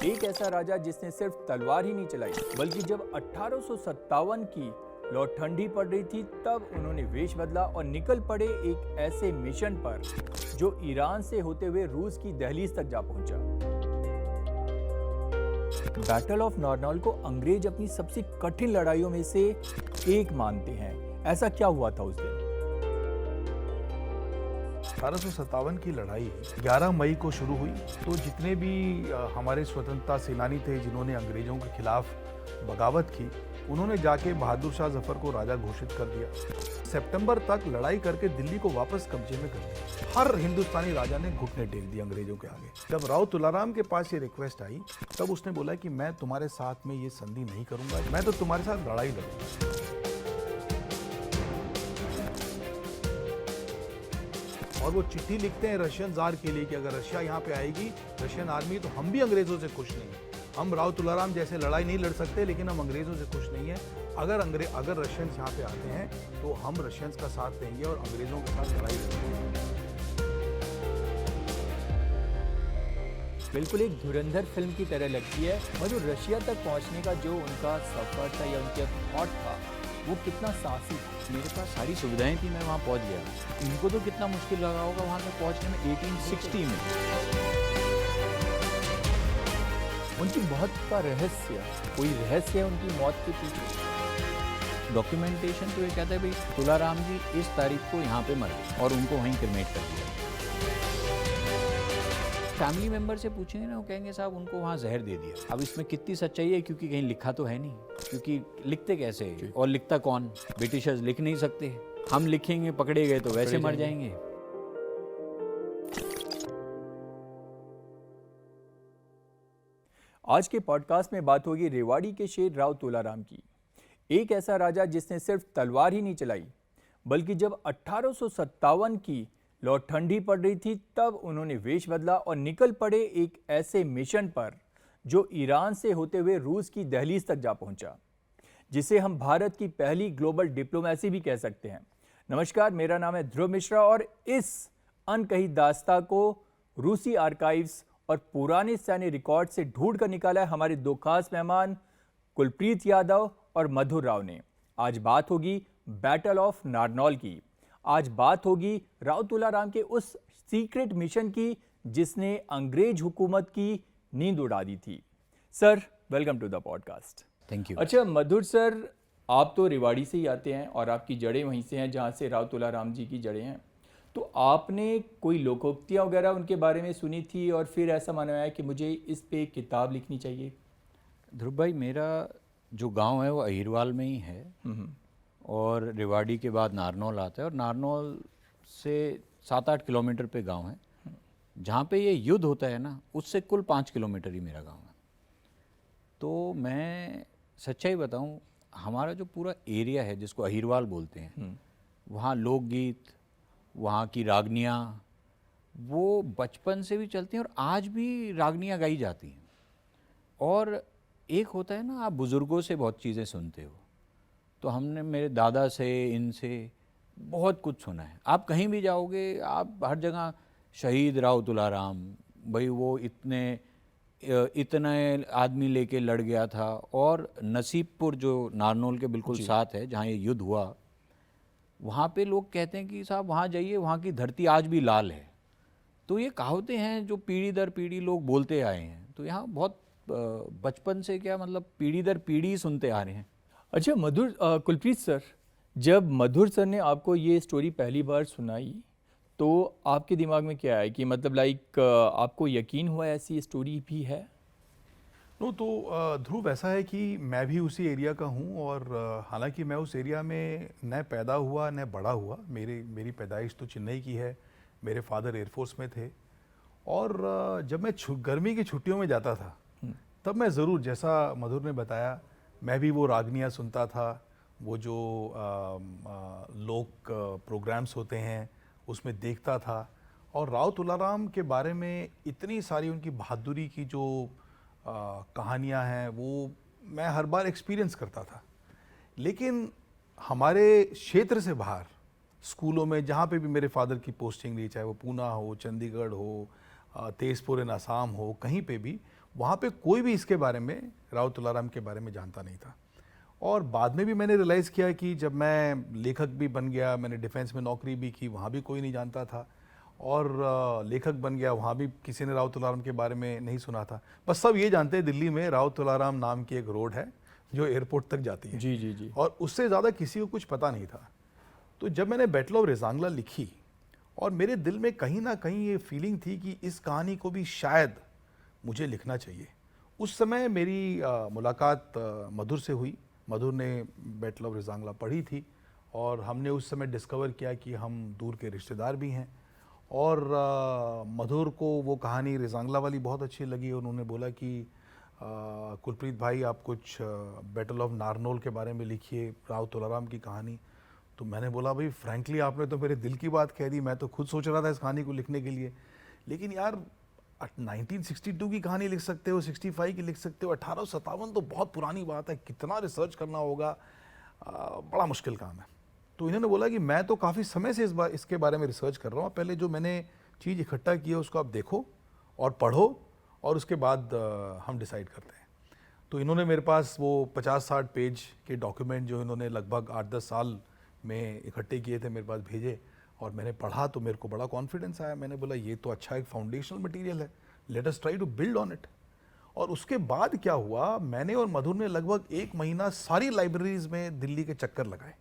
एक ऐसा राजा जिसने सिर्फ तलवार ही नहीं चलाई, बल्कि जब 1857 की लौ ठंडी पड़ रही थी तब उन्होंने वेश बदला और निकल पड़े एक ऐसे मिशन पर जो ईरान से होते हुए रूस की दहलीज तक जा पहुंचा। बैटल ऑफ नारनौल को अंग्रेज अपनी सबसे कठिन लड़ाइयों में से एक मानते हैं। ऐसा क्या हुआ था उस दिन? 1857 की लड़ाई 11 मई को शुरू हुई। तो जितने भी हमारे स्वतंत्रता सेनानी थे जिन्होंने अंग्रेजों के खिलाफ बगावत की, उन्होंने जाके बहादुर शाह जफर को राजा घोषित कर दिया। सितंबर तक लड़ाई करके दिल्ली को वापस कब्जे में कर दिया। हर हिंदुस्तानी राजा ने घुटने टेक दिए अंग्रेजों के आगे। जब राव तुलाराम के पास ये रिक्वेस्ट आई तब उसने बोला कि मैं तुम्हारे साथ में ये संधि नहीं करूंगा, मैं तो तुम्हारे साथ लड़ाई लड़ूंगा। और वो चिट्ठी लिखते हैं रशियन जार के लिए कि अगर रशिया यहाँ पे आएगी रशियन आर्मी, तो हम भी अंग्रेजों से खुश नहीं हैं। हम राव तुलाराम जैसे लड़ाई नहीं लड़ सकते, लेकिन हम अंग्रेजों से खुश नहीं हैं। अगर रशियंस यहाँ पे आते हैं तो हम रशियंस का साथ देंगे और अंग्रेजों के साथ लड़ाई लड़ेंगे। बिल्कुल एक धुरंधर फिल्म की तरह लगती है। मगर रशिया तक पहुंचने का जो उनका सफर था या उनका थॉट था, वो कितना साहसी था। मेरे पास सारी सुविधाएं थी, मैं वहाँ पहुँच गया। इनको तो कितना मुश्किल लगा होगा वहाँ तक पहुँचने में 1860 में। उनकी मौत का रहस्य, कोई रहस्य है उनकी मौत के पीछे? डॉक्यूमेंटेशन तो ये कहता है भाई तुलाराम जी इस तारीख को यहाँ पे मर गए और उनको वहीं क्रिमेट कर दिया। फैमिली मेंबर से पूछेंगे ना, वो कहेंगे साहब उनको वहाँ जहर दे दिया। अब इसमें कितनी सच्चाई है, क्योंकि कहीं लिखा तो है नहीं, क्योंकि लिखते कैसे और लिखता कौन? ब्रिटिशर्स लिख नहीं सकते। हम लिखेंगे पकड़े गए तो वैसे मर जाएंगे। आज के पॉडकास्ट में बात होगी रेवाड़ी के शेर राव तुलाराम की। एक ऐसा राजा जिसने सिर्फ तलवार ही नहीं चलाई, बल्कि जब 1857 की लौ ठंडी पड़ रही थी तब उन्होंने वेश बदला और निकल पड़े एक ऐसे मिशन पर जो ईरान से होते हुए रूस की दहलीज तक जा पहुंचा, जिसे हम भारत की पहली ग्लोबल डिप्लोमेसी भी कह सकते हैं। नमस्कार, मेरा नाम है ध्रुव मिश्रा और इस अनकही दास्तां को रूसी आर्काइव्स और पुराने सैन्य रिकॉर्ड से ढूंढ कर निकाला है हमारे दो खास मेहमान कुलप्रीत यादव और मधुर राव ने। आज बात होगी बैटल ऑफ नारनौल की। आज बात होगी राव तुलाराम के उस सीक्रेट मिशन की जिसने अंग्रेज हुकूमत की नींद उड़ा दी थी। Sir, welcome to the podcast. Thank you. अच्छा मधुर सर, आप तो रेवाड़ी से ही आते हैं और आपकी जड़ें वहीं से हैं जहाँ से राव तुलाराम जी की जड़ें हैं। तो आपने कोई लोकोक्तियाँ वगैरह उनके बारे में सुनी थी और फिर ऐसा माना कि मुझे इस पे एक किताब लिखनी चाहिए? ध्रुव भाई, मेरा जो गांव है वो अहिरवाल में ही है और रेवाड़ी के बाद नारनौल आता है और नारनौल से 7-8 किलोमीटर पे गांव है। जहाँ पे ये युद्ध होता है ना, उससे कुल 5 किलोमीटर ही मेरा गांव है। तो मैं सच्चाई बताऊं, हमारा जो पूरा एरिया है जिसको अहिरवाल बोलते हैं, वहाँ लोकगीत, वहाँ की रागनियाँ वो बचपन से भी चलती हैं और आज भी रागनियाँ गाई जाती हैं। और एक होता है ना, आप बुज़ुर्गों से बहुत चीज़ें सुनते हो, तो हमने मेरे दादा से, इनसे बहुत कुछ सुना है। आप कहीं भी जाओगे, आप हर जगह शहीद राव तुलाराम, भाई वो इतने आदमी लेके लड़ गया था। और नसीबपुर जो नारनौल के बिल्कुल साथ है जहाँ ये युद्ध हुआ, वहाँ पे लोग कहते हैं कि साहब वहाँ जाइए, वहाँ की धरती आज भी लाल है। तो ये कहावतें हैं जो पीढ़ी दर पीढ़ी लोग बोलते आए हैं। तो यहाँ बहुत बचपन से, क्या मतलब, पीढ़ी दर पीढ़ी सुनते आ रहे हैं। अच्छा मधुर, कुलप्रीत सर, जब मधुर सर ने आपको ये स्टोरी पहली बार सुनाई तो आपके दिमाग में क्या है कि मतलब आपको यकीन हुआ ऐसी स्टोरी भी है? तो ध्रुव, ऐसा है कि मैं भी उसी एरिया का हूँ और हालांकि मैं उस एरिया में न पैदा हुआ न बड़ा हुआ। मेरी पैदाइश तो चेन्नई की है। मेरे फादर एयरफोर्स में थे और जब मैं गर्मी की छुट्टियों में जाता था तब मैं ज़रूर, जैसा मधुर ने बताया, मैं भी वो रागनियाँ सुनता था। वो जो लोक प्रोग्राम्स होते हैं उसमें देखता था और राव तुलाराम के बारे में इतनी सारी उनकी बहादुरी की जो कहानियाँ हैं वो मैं हर बार एक्सपीरियंस करता था। लेकिन हमारे क्षेत्र से बाहर स्कूलों में जहाँ पे भी मेरे फादर की पोस्टिंग रही, चाहे वो पूना हो, चंडीगढ़ हो, तेजपुर इन आसाम हो, कहीं पे भी वहाँ पे कोई भी इसके बारे में, राव तुलाराम के बारे में जानता नहीं था। और बाद में भी मैंने रियलाइज़ किया कि जब मैं लेखक भी बन गया, मैंने डिफेंस में नौकरी भी की, वहाँ भी कोई नहीं जानता था, और लेखक बन गया, वहाँ भी किसी ने राव तुलाराम के बारे में नहीं सुना था। बस सब ये जानते हैं दिल्ली में राव तुलाराम नाम की एक रोड है जो एयरपोर्ट तक जाती है, जी जी जी। और उससे ज़्यादा किसी को कुछ पता नहीं था। तो जब मैंने बैटल ऑफ रेजांगला लिखी, और मेरे दिल में कहीं ना कहीं ये फीलिंग थी कि इस कहानी को भी शायद मुझे लिखना चाहिए। उस समय मेरी मुलाकात मधुर से हुई। मधुर ने बैटल ऑफ रेजांगला पढ़ी थी, और हमने उस समय डिस्कवर किया कि हम दूर के रिश्तेदार भी हैं। और मधुर को वो कहानी रेजांगला वाली बहुत अच्छी लगी। उन्होंने बोला कि कुलप्रीत भाई, आप कुछ बैटल ऑफ नारनौल के बारे में लिखिए, राव तुलाराम की कहानी। तो मैंने बोला, भाई फ्रैंकली आपने तो मेरे दिल की बात कह दी, मैं तो खुद सोच रहा था इस कहानी को लिखने के लिए। लेकिन यार 1962 की कहानी लिख सकते हो, 65 की लिख सकते हो, 1857 तो बहुत पुरानी बात है, कितना रिसर्च करना होगा, बड़ा मुश्किल काम है। तो इन्होंने बोला कि मैं तो काफ़ी समय से इसके बारे में रिसर्च कर रहा हूँ, पहले जो मैंने चीज़ इकट्ठा की है उसको आप देखो और पढ़ो, और उसके बाद हम डिसाइड करते हैं। तो इन्होंने मेरे पास वो 50-60 पेज के डॉक्यूमेंट जो इन्होंने लगभग 8-10 साल में इकट्ठे किए थे मेरे पास भेजे, और मैंने पढ़ा तो मेरे को बड़ा कॉन्फिडेंस आया। मैंने बोला ये तो अच्छा एक फाउंडेशनल मटेरियल है, let us try to build on it. और उसके बाद क्या हुआ, मैंने और मधुर ने लगभग 1 महीना सारी लाइब्रेरीज में दिल्ली के चक्कर लगाए,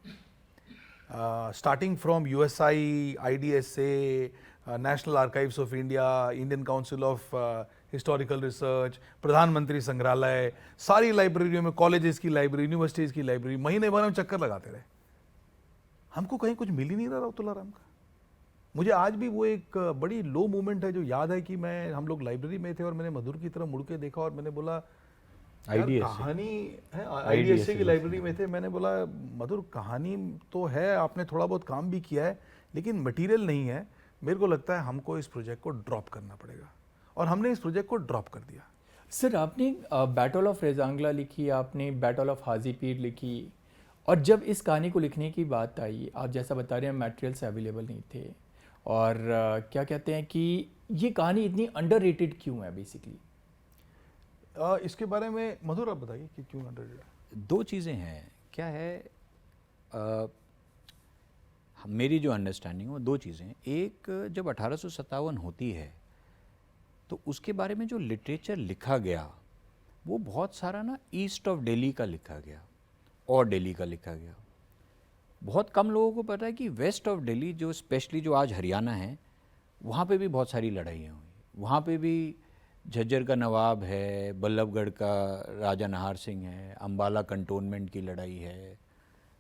starting from USI, IDSA, national archives of India, Indian council of historical research, प्रधानमंत्री संग्रहालय, सारी लाइब्रेरियों में, कॉलेजेस की लाइब्रेरी, यूनिवर्सिटीज़ की लाइब्रेरी, महीने भर हम चक्कर लगाते रहे। हमको कहीं कुछ मिल ही नहीं रहा राव तुलाराम का। मुझे आज भी वो एक बड़ी लो मोमेंट है जो याद है कि हम लोग लाइब्रेरी में थे और मैंने मधुर की तरफ मुड़ के देखा, और मैंने बोला कहानी है, IDSA की लाइब्रेरी में थे। मैंने बोला, मधुर कहानी तो है, आपने थोड़ा बहुत काम भी किया है, लेकिन मटेरियल नहीं है। मेरे को लगता है हमको इस प्रोजेक्ट को ड्रॉप करना पड़ेगा, और हमने इस प्रोजेक्ट को ड्रॉप कर दिया। सर, आपने बैटल ऑफ रेजांगला लिखी, आपने बैटल ऑफ हाजीपीर लिखी, और जब इस कहानी को लिखने की बात आई, आप जैसा बता रहे हैं मटेरियल्स अवेलेबल नहीं थे, और क्या कहते हैं कि ये कहानी इतनी अंडररेटेड क्यों है बेसिकली? इसके बारे में मधुर आप बताइए कि क्यों अंडररेटेड। 2 चीज़ें हैं। क्या है, मेरी जो अंडरस्टैंडिंग है वो 2 चीज़ें हैं। एक, जब 1857 होती है तो उसके बारे में जो लिटरेचर लिखा गया वो बहुत सारा ना ईस्ट ऑफ दिल्ली का लिखा गया और दिल्ली का लिखा गया। बहुत कम लोगों को पता है कि वेस्ट ऑफ दिल्ली, जो स्पेशली जो आज हरियाणा है, वहाँ पे भी बहुत सारी लड़ाइयाँ हुई। वहाँ पे भी झज्जर का नवाब है, बल्लभगढ़ का राजा नाहर सिंह है, अम्बाला कंटोनमेंट की लड़ाई है,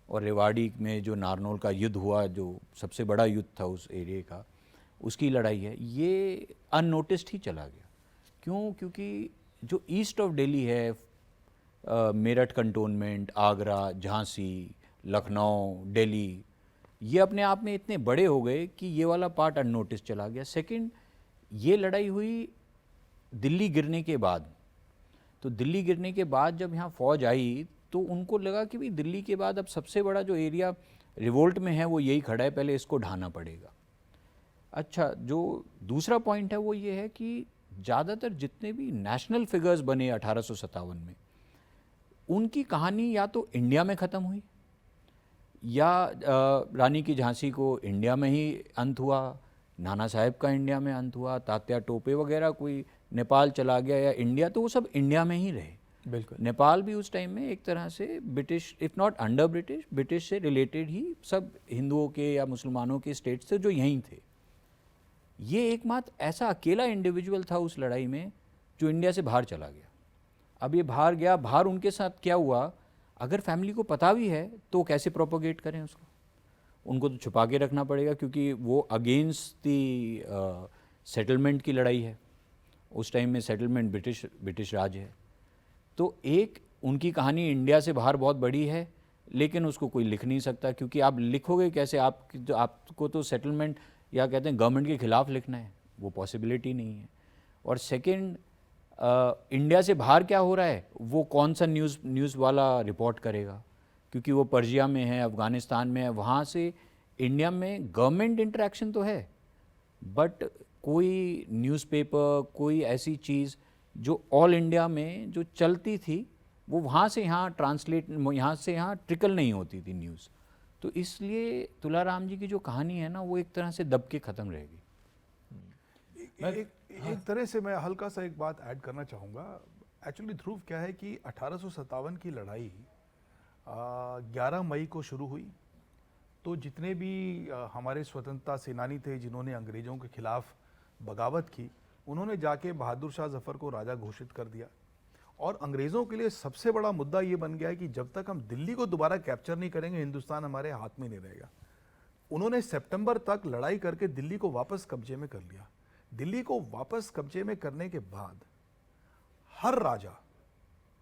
और रेवाड़ी में जो नारनौल का युद्ध हुआ, जो सबसे बड़ा युद्ध था उस एरिया का, उसकी लड़ाई है। ये अननोटिस्ड ही चला गया। क्यों? क्योंकि जो ईस्ट ऑफ दिल्ली है, मेरठ कंटोनमेंट, आगरा, झांसी, लखनऊ, दिल्ली, ये अपने आप में इतने बड़े हो गए कि ये वाला पार्ट अननोटिस चला गया। सेकंड, ये लड़ाई हुई दिल्ली गिरने के बाद। तो दिल्ली गिरने के बाद जब यहाँ फौज आई तो उनको लगा कि भाई दिल्ली के बाद अब सबसे बड़ा जो एरिया रिवोल्ट में है वो यही खड़ा है, पहले इसको ढाना पड़ेगा। अच्छा, जो दूसरा पॉइंट है वो ये है कि ज़्यादातर जितने भी नेशनल फिगर्स बने 1857 में, उनकी कहानी या तो इंडिया में ख़त्म हुई, या रानी की झांसी को इंडिया में ही अंत हुआ, नाना साहेब का इंडिया में अंत हुआ, तात्या टोपे वगैरह कोई नेपाल चला गया या इंडिया, तो वो सब इंडिया में ही रहे। बिल्कुल। नेपाल भी उस टाइम में एक तरह से British, if not under British, British से रिलेटेड ही सब हिंदुओं के या मुसलमानों के स्टेट्स थे जो यहीं थे। ये एकमात्र ऐसा अकेला इंडिविजुअल था उस लड़ाई में जो इंडिया से बाहर चला गया। अब ये बाहर गया, बाहर उनके साथ क्या हुआ, अगर फैमिली को पता भी है तो कैसे प्रोपोगेट करें उसको? उनको तो छुपा के रखना पड़ेगा, क्योंकि वो अगेंस्ट दी सेटलमेंट की लड़ाई है। उस टाइम में सेटलमेंट ब्रिटिश राज है। तो एक उनकी कहानी इंडिया से बाहर बहुत बड़ी है, लेकिन उसको कोई लिख नहीं सकता, क्योंकि आप लिखोगे कैसे? आपको तो सेटलमेंट या कहते हैं गवर्नमेंट के खिलाफ लिखना है, वो पॉसिबिलिटी नहीं है। और सेकंड, इंडिया से बाहर क्या हो रहा है वो कौन सा न्यूज़ वाला रिपोर्ट करेगा, क्योंकि वो पर्जिया में है, अफ़गानिस्तान में है। वहाँ से इंडिया में गवर्नमेंट इंटरेक्शन तो है, बट कोई न्यूज़पेपर, कोई ऐसी चीज़ जो ऑल इंडिया में जो चलती थी वो वहाँ से यहाँ ट्रांसलेट, यहाँ से यहाँ ट्रिकल नहीं होती थी न्यूज़। तो इसलिए तुलाराम जी की जो कहानी है ना वो एक तरह से दब के ख़त्म रहेगी। एक तरह से मैं हल्का सा एक बात ऐड करना चाहूँगा। एक्चुअली ध्रुव क्या है कि 1857 की लड़ाई 11 मई को शुरू हुई। तो जितने भी हमारे स्वतंत्रता सेनानी थे जिन्होंने अंग्रेज़ों के खिलाफ बगावत की, उन्होंने जाके बहादुर शाह जफ़र को राजा घोषित कर दिया। और अंग्रेज़ों के लिए सबसे बड़ा मुद्दा ये बन गया है कि जब तक हम दिल्ली को दोबारा कैप्चर नहीं करेंगे, हिंदुस्तान हमारे हाथ में नहीं रहेगा। उन्होंने सितंबर तक लड़ाई करके दिल्ली को वापस कब्जे में कर लिया। दिल्ली को वापस कब्जे में करने के बाद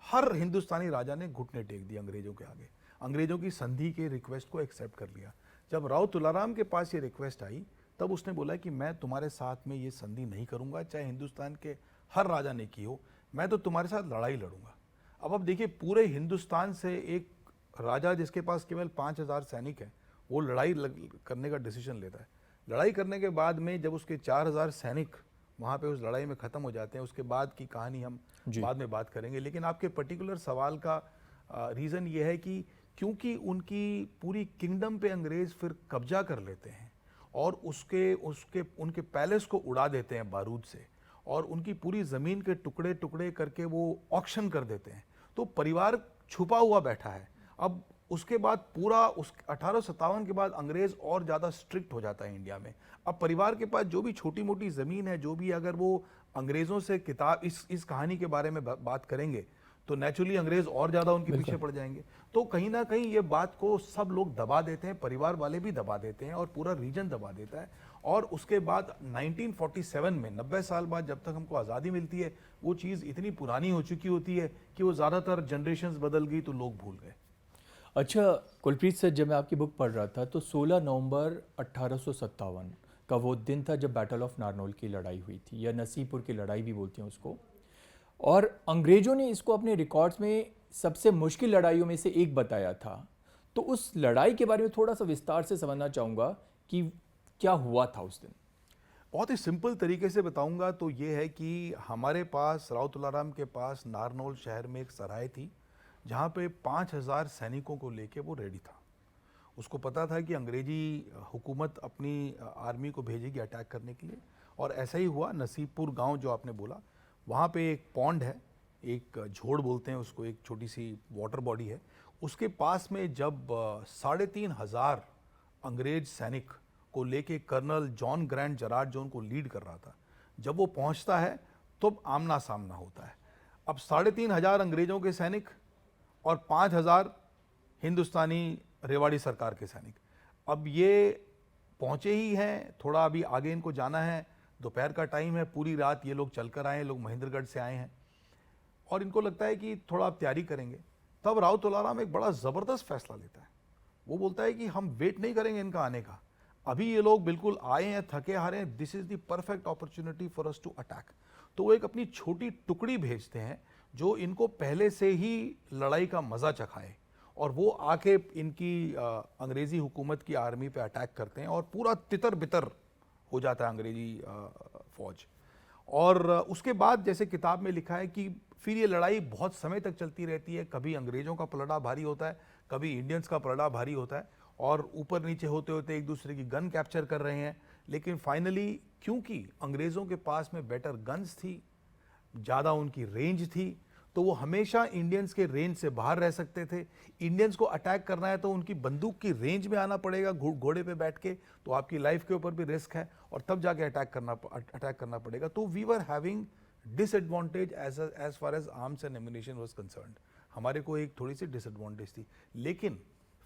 हर हिंदुस्तानी राजा ने घुटने टेक दिए अंग्रेजों के आगे, अंग्रेजों की संधि के रिक्वेस्ट को एक्सेप्ट कर लिया। जब राव तुलाराम के पास ये रिक्वेस्ट आई तब उसने बोला कि मैं तुम्हारे साथ में ये संधि नहीं करूंगा, चाहे हिंदुस्तान के हर राजा ने की हो, मैं तो तुम्हारे साथ लड़ाई लड़ूंगा। अब देखिए, पूरे हिंदुस्तान से एक राजा जिसके पास केवल 5000 सैनिक हैं, वो लड़ाई करने का डिसीजन लेता है। लड़ाई करने के बाद में जब उसके 4000 सैनिक वहाँ पे उस लड़ाई में ख़त्म हो जाते हैं, उसके बाद की कहानी हम बाद में बात करेंगे। लेकिन आपके पर्टिकुलर सवाल का रीज़न ये है कि क्योंकि उनकी पूरी किंगडम पे अंग्रेज़ फिर कब्जा कर लेते हैं और उनके पैलेस को उड़ा देते हैं बारूद से, और उनकी पूरी ज़मीन के टुकड़े टुकड़े करके वो ऑक्शन कर देते हैं, तो परिवार छुपा हुआ बैठा है। अब उसके बाद पूरा 1857 के बाद अंग्रेज़ और ज़्यादा स्ट्रिक्ट हो जाता है इंडिया में। अब परिवार के पास जो भी छोटी मोटी ज़मीन है, जो भी अगर वो अंग्रेज़ों से किताब इस कहानी के बारे में बात करेंगे तो नेचुरली अंग्रेज़ और ज़्यादा उनके पीछे पड़ जाएंगे। तो कहीं ना कहीं ये बात को सब लोग दबा देते हैं, परिवार वाले भी दबा देते हैं और पूरा रीजन दबा देता है। और उसके बाद 1947 में 90 साल बाद जब तक हमको आज़ादी मिलती है, वो चीज़ इतनी पुरानी हो चुकी होती है कि वो ज़्यादातर जनरेशन्स बदल गई तो लोग भूल गए। अच्छा कुलप्रीत सर, जब मैं आपकी बुक पढ़ रहा था तो 16 नवंबर 1857 का वो दिन था जब बैटल ऑफ नारनौल की लड़ाई हुई थी, या नसीपुर की लड़ाई भी बोलते हैं उसको। और अंग्रेज़ों ने इसको अपने रिकॉर्ड्स में सबसे मुश्किल लड़ाइयों में से एक बताया था। तो उस लड़ाई के बारे में थोड़ा सा विस्तार से समझना चाहूँगा कि क्या हुआ था उस दिन। बहुत ही सिंपल तरीके से बताऊंगा तो ये है कि हमारे पास, राव तुलाराम के पास नारनौल शहर में एक सराय थी जहाँ पे 5000 सैनिकों को लेके वो रेडी था। उसको पता था कि अंग्रेजी हुकूमत अपनी आर्मी को भेजेगी अटैक करने के लिए, और ऐसा ही हुआ। नसीबपुर गांव जो आपने बोला, वहाँ पे एक पॉन्ड है, एक झोड़ बोलते हैं उसको, एक छोटी सी वाटर बॉडी है। उसके पास में जब 3500 अंग्रेज सैनिक को लेके कर्नल जॉन ग्रैंट जरार्ड जो उनको लीड कर रहा था, जब वो पहुँचता है तो आमना सामना होता है। अब 3500 अंग्रेजों के सैनिक और 5000 हिंदुस्तानी रेवाड़ी सरकार के सैनिक। अब ये पहुँचे ही हैं, थोड़ा अभी आगे इनको जाना है, दोपहर का टाइम है, पूरी रात ये लोग चल कर आए हैं, लोग महेंद्रगढ़ से आए हैं और इनको लगता है कि थोड़ा आप तैयारी करेंगे। तब राव तुलाराम एक बड़ा ज़बरदस्त फैसला लेता है। वो बोलता है कि हम वेट नहीं करेंगे इनका आने का, अभी ये लोग बिल्कुल आए हैं, थके हारे हैं, this is the perfect opportunity for us to attack. तो वो एक अपनी छोटी टुकड़ी भेजते हैं जो इनको पहले से ही लड़ाई का मज़ा चखाए, और वो आके इनकी अंग्रेज़ी हुकूमत की आर्मी पे अटैक करते हैं और पूरा तितर बितर हो जाता है अंग्रेजी फौज। और उसके बाद जैसे किताब में लिखा है कि फिर ये लड़ाई बहुत समय तक चलती रहती है। कभी अंग्रेज़ों का पलड़ा भारी होता है, कभी इंडियंस का पलड़ा भारी होता है, और ऊपर नीचे होते होते एक दूसरे की गन कैप्चर कर रहे हैं। लेकिन फाइनली क्योंकि अंग्रेज़ों के पास में बेटर गन्स थी, ज़्यादा उनकी रेंज थी, तो वो हमेशा इंडियंस के रेंज से बाहर रह सकते थे। इंडियंस को अटैक करना है तो उनकी बंदूक की रेंज में आना पड़ेगा, घोड़े पे बैठ के, तो आपकी लाइफ के ऊपर भी रिस्क है, और तब जाके अटैक करना पड़ेगा। तो we were having disadvantage as far as arms and ammunition was concerned. हमारे को एक थोड़ी सी डिसएडवांटेज थी, लेकिन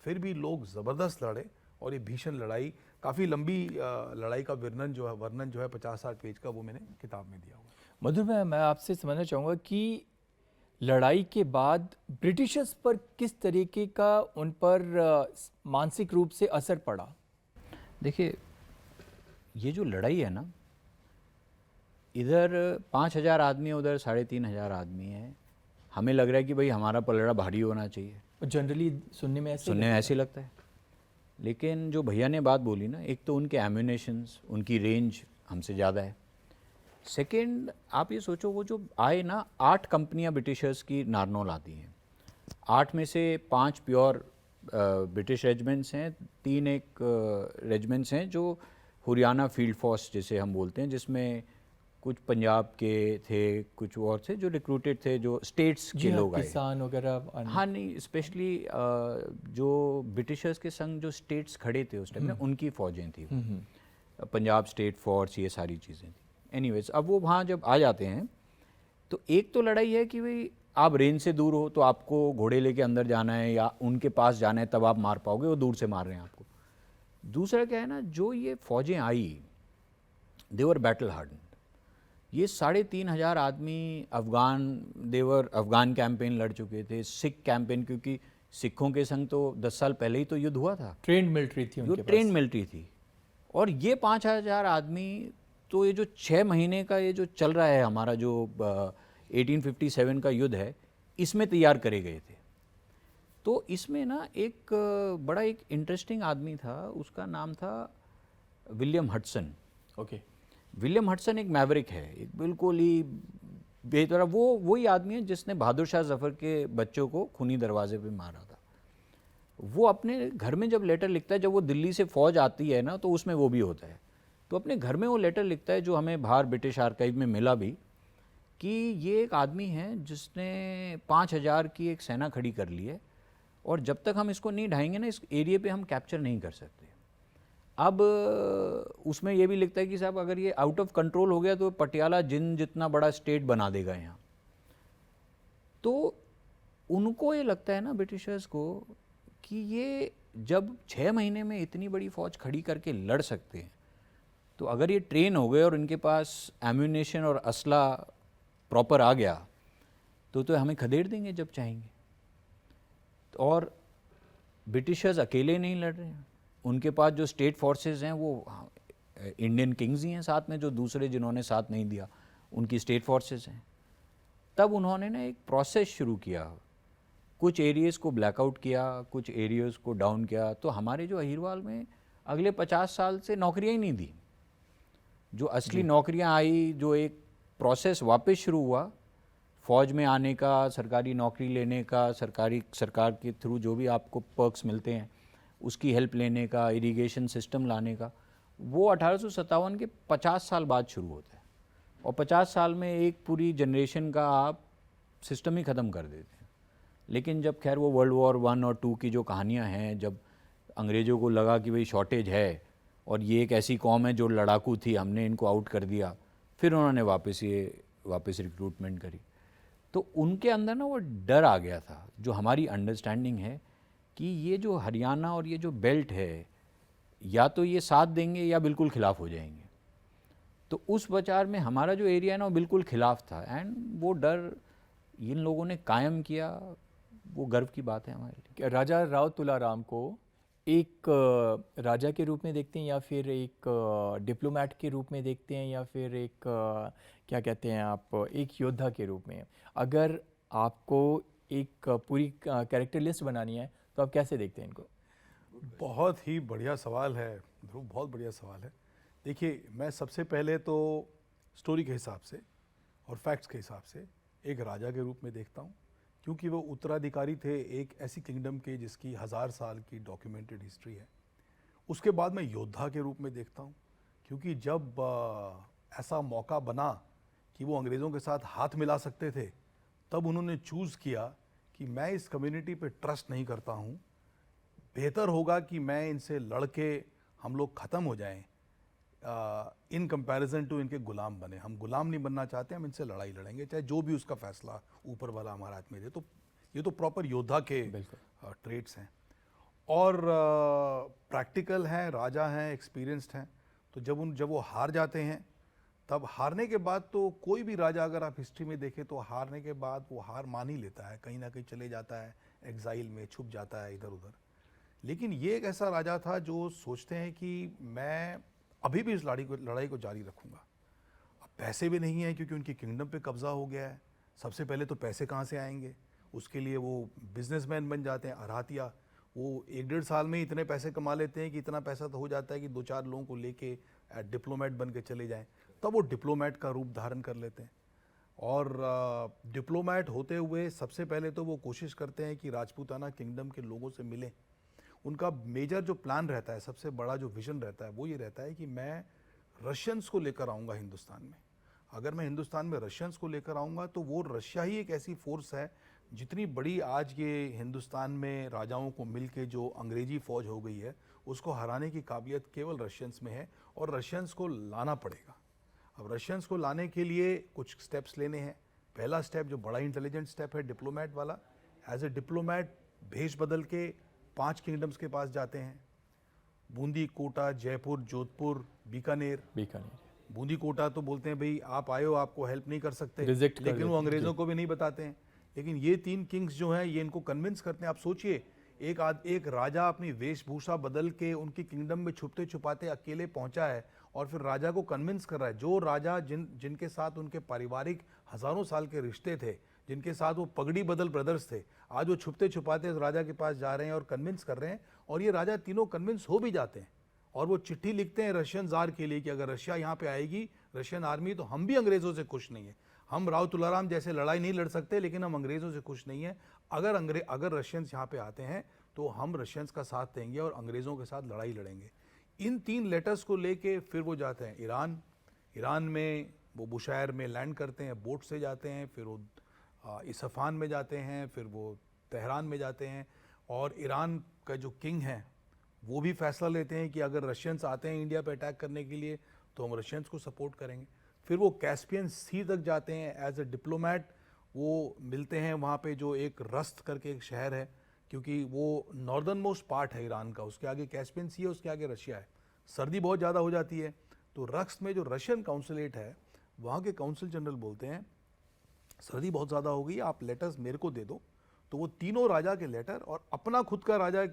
फिर भी लोग ज़बरदस्त लड़े, और ये भीषण लड़ाई, काफ़ी लंबी लड़ाई का वर्णन जो है 50-60 पेज का, वो मैंने किताब में दिया हुआ। मधुर, मैं आपसे समझना चाहूँगा कि लड़ाई के बाद ब्रिटिशर्स पर किस तरीके का उन पर मानसिक रूप से असर पड़ा। देखिए, ये जो लड़ाई है ना, इधर 5000 आदमी है, उधर 3500 आदमी है। हमें लग रहा है कि भाई हमारा पलड़ा भारी होना चाहिए, जनरली सुनने में ऐसे लगता है। लेकिन जो भैया ने बात बोली ना, एक तो उनके एम्यूनेशंस, उनकी रेंज हमसे ज़्यादा है। सेकेंड, आप ये सोचो वो जो आए ना, 8 कंपनियां ब्रिटिशर्स की नारनौल आती हैं। 8 में से 5 प्योर ब्रिटिश रेजिमेंट्स हैं, 3 एक रेजिमेंट्स हैं जो हरियाणा फील्ड फोर्स जिसे हम बोलते हैं, जिसमें कुछ पंजाब के थे, कुछ और थे जो रिक्रूटेड थे, जो स्टेट्स के लोग आए। किसान वगैरह हाँ नहीं, स्पेशली जो ब्रिटिशर्स के संग जो स्टेट्स खड़े थे उस टाइम में, उनकी फौजें थी। पंजाब स्टेट फोर्स, ये सारी चीज़ें थी। एनीवेज, अब वो वहाँ जब आ जाते हैं तो एक तो लड़ाई है कि भाई आप रेंज से दूर हो तो आपको घोड़े लेके अंदर जाना है या उनके पास जाना है, तब आप मार पाओगे, वो दूर से मार रहे हैं आपको। दूसरा क्या है ना, जो ये फौजें आई, दे वर बैटल हार्डन। ये 3,500 आदमी अफगान कैंपेन लड़ चुके थे, सिख कैंपेन, क्योंकि सिखों के संग तो 10 साल पहले ही तो युद्ध हुआ था, ट्रेंड मिलिट्री थी जो उनके ट्रेन मिलिट्री थी। और ये 5,000 आदमी, तो ये जो 6 महीने का ये जो चल रहा है हमारा जो 1857 का युद्ध है, इसमें तैयार करे गए थे। तो इसमें ना एक बड़ा एक इंटरेस्टिंग आदमी था, उसका नाम था William Hudson. Okay. William Hudson एक मैवरिक है, एक बिल्कुल ही बेतरह, वो वही आदमी है जिसने बहादुर शाह जफर के बच्चों को खूनी दरवाजे पे मारा था। वो अपने घर में जब लेटर लिखता है, जब वो दिल्ली से फौज आती है ना, तो उसमें वो भी होता है। तो अपने घर में वो लेटर लिखता है, जो हमें बाहर ब्रिटिश आर्काइव में मिला भी, कि ये एक आदमी है जिसने 5,000 की एक सेना खड़ी कर ली है, और जब तक हम इसको नहीं ढाएंगे ना, इस एरिया पे हम कैप्चर नहीं कर सकते। अब उसमें ये भी लिखता है कि साहब अगर ये आउट ऑफ कंट्रोल हो गया तो पटियाला जितना बड़ा स्टेट बना देगा यहाँ। तो उनको ये लगता है ना, ब्रिटिशर्स को, कि ये जब 6 महीने में इतनी बड़ी फौज खड़ी करके लड़ सकते हैं, तो अगर ये ट्रेन हो गए और इनके पास एम्यूनेशन और असला प्रॉपर आ गया, तो हमें खदेड़ देंगे जब चाहेंगे। और ब्रिटिशर्स अकेले नहीं लड़ रहे हैं, उनके पास जो स्टेट फोर्सेस हैं वो इंडियन किंग्स ही हैं साथ में, जो दूसरे जिन्होंने साथ नहीं दिया उनकी स्टेट फोर्सेस हैं। तब उन्होंने ना एक प्रोसेस शुरू किया, कुछ एरियाज़ को ब्लैकआउट किया, कुछ एरियाज़ को डाउन किया। तो हमारे जो अहिरवाल में अगले 50 साल से नौकरियाँ ही नहीं दी। जो असली नौकरियाँ आई, जो एक प्रोसेस वापस शुरू हुआ फौज में आने का, सरकारी नौकरी लेने का, सरकार के थ्रू जो भी आपको पर्क्स मिलते हैं उसकी हेल्प लेने का, इरिगेशन सिस्टम लाने का, वो 1857 के 50 साल बाद शुरू होता है। और 50 साल में एक पूरी जनरेशन का आप सिस्टम ही ख़त्म कर देते हैं। लेकिन जब खैर वो वर्ल्ड वॉर 1 और 2 की जो कहानियाँ हैं, जब अंग्रेज़ों को लगा कि भाई शॉर्टेज है और ये एक ऐसी कौम है जो लड़ाकू थी, हमने इनको आउट कर दिया, फिर उन्होंने वापस रिक्रूटमेंट करी। तो उनके अंदर ना वो डर आ गया था, जो हमारी अंडरस्टैंडिंग है कि ये जो हरियाणा और ये जो बेल्ट है, या तो ये साथ देंगे या बिल्कुल खिलाफ हो जाएंगे। तो उस विचार में हमारा जो एरिया है ना, वो बिल्कुल खिलाफ था। एंड वो डर इन लोगों ने कायम किया, वो गर्व की बात है हमारे लिए। राजा राव तुलाराम को एक राजा के रूप में देखते हैं, या फिर एक डिप्लोमेट के रूप में देखते हैं, या फिर एक क्या कहते हैं आप, एक योद्धा के रूप में? अगर आपको एक पूरी कैरेक्टर लिस्ट बनानी है तो आप कैसे देखते हैं इनको? बहुत ही बढ़िया सवाल है ध्रुव, बहुत बढ़िया सवाल है। देखिए, मैं सबसे पहले तो स्टोरी के हिसाब से और फैक्ट्स के हिसाब से एक राजा के रूप में देखता हूँ, क्योंकि वो उत्तराधिकारी थे एक ऐसी किंगडम के जिसकी 1000 साल की डॉक्यूमेंटेड हिस्ट्री है। उसके बाद मैं योद्धा के रूप में देखता हूँ, क्योंकि जब ऐसा मौका बना कि वो अंग्रेज़ों के साथ हाथ मिला सकते थे, तब उन्होंने चूज़ किया कि मैं इस कम्युनिटी पे ट्रस्ट नहीं करता हूँ, बेहतर होगा कि मैं इनसे लड़ के हम लोग ख़त्म हो जाएं, इन कंपैरिजन टू इनके गुलाम बने। हम गुलाम नहीं बनना चाहते, हम इनसे लड़ाई लड़ेंगे, चाहे जो भी उसका फैसला ऊपर वाला हमारे हाथ में दे। तो ये तो प्रॉपर योद्धा के ट्रेट्स हैं, और प्रैक्टिकल हैं, राजा हैं, एक्सपीरियंस्ड हैं। तो जब वो हार जाते हैं, तब हारने के बाद तो कोई भी राजा अगर आप हिस्ट्री में देखें तो हारने के बाद वो हार मान ही लेता है, कहीं ना कहीं चले जाता है, एग्जाइल में छुप जाता है इधर उधर। लेकिन ये एक ऐसा राजा था जो सोचते हैं कि मैं अभी भी इस लड़ाई को जारी रखूँगा। अब पैसे भी नहीं है, क्योंकि उनकी किंगडम पे कब्ज़ा हो गया है। सबसे पहले तो पैसे कहाँ से आएंगे? उसके लिए वो बिजनेसमैन बन जाते हैं, अरातिया। वो 1-1.5 साल में इतने पैसे कमा लेते हैं कि इतना पैसा तो हो जाता है कि 2-4 लोगों को लेके डिप्लोमेट बन के चले जाएं। तब वो डिप्लोमेट का रूप धारण कर लेते हैं। और डिप्लोमेट होते हुए सबसे पहले तो वो कोशिश करते हैं कि राजपूताना किंगडम के लोगों से मिलें। उनका मेजर जो प्लान रहता है, सबसे बड़ा जो विजन रहता है, वो ये रहता है कि मैं रशियंस को लेकर आऊँगा हिंदुस्तान में। अगर मैं हिंदुस्तान में रशियंस को लेकर आऊँगा तो वो रशिया ही एक ऐसी फोर्स है, जितनी बड़ी आज ये हिंदुस्तान में राजाओं को मिल के जो अंग्रेजी फ़ौज हो गई है, उसको हराने की काबिलियत केवल रशियंस में है और रशियंस को लाना पड़ेगा। अब रशियंस को लाने के लिए कुछ स्टेप्स लेने हैं। पहला स्टेप जो बड़ा इंटेलिजेंट स्टेप है डिप्लोमेट वाला, एज ए डिप्लोमेट भेष बदल के 5 किंगडम्स के पास जाते हैं, बूंदी, कोटा, जयपुर, जोधपुर, बीकानेर। बूंदी कोटा तो बोलते हैं भाई आप आए हो, आपको हेल्प नहीं कर सकते, लेकिन वो अंग्रेज़ों को भी नहीं बताते हैं। लेकिन ये 3 किंग्स जो हैं ये इनको कन्विंस करते हैं। आप सोचिए, एक राजा अपनी वेशभूषा बदल के उनकी किंगडम में छुपते छुपाते अकेले पहुंचा है और फिर राजा को कन्विंस कर रहा है। जो राजा जिनके साथ उनके पारिवारिक हज़ारों साल के रिश्ते थे, जिनके साथ वो पगड़ी बदल ब्रदर्स थे, आज वो छुपते छुपाते राजा के पास जा रहे हैं और कन्विंस कर रहे हैं। और ये राजा तीनों कन्विंस हो भी जाते हैं और वो चिट्ठी लिखते हैं रशियन ज़ार के लिए कि अगर रशिया यहाँ पे आएगी, रशियन आर्मी, तो हम भी अंग्रेज़ों से खुश नहीं है। हम राव तुलाराम जैसे लड़ाई नहीं लड़ सकते, लेकिन हम अंग्रेज़ों से खुश नहीं हैं। अगर रशियंस यहाँ पे आते हैं तो हम रशियंस का साथ देंगे और अंग्रेज़ों के साथ लड़ाई लड़ेंगे। इन 3 लेटर्स को लेके फिर वो जाते हैं ईरान में वो बुशायर में लैंड करते हैं, बोट से जाते हैं, फिर वो इसफ़ान में जाते हैं, फिर वो तेहरान में जाते हैं। और ईरान का जो किंग है वो भी फैसला लेते हैं कि अगर रशियंस आते हैं इंडिया पे अटैक करने के लिए तो हम रशियंस को सपोर्ट करेंगे। फिर वो कैस्पियन सी तक जाते हैं एज ए डिप्लोमेट। वो मिलते हैं वहाँ पे जो एक रस्त करके एक शहर है, क्योंकि वो नॉर्दर्न मोस्ट पार्ट है ईरान का, उसके आगे कैस्पियन सी है, उसके आगे रशिया है। सर्दी बहुत ज़्यादा हो जाती है तो रक्त में जो रशियन काउंसलेट है वहाँ के काउंसिल जनरल बोलते हैं सर्दी बहुत ज़्यादा हो गई, आप लेटर्स मेरे को दे दो। तो वो तीनों राजा के लेटर और अपना खुद का राजा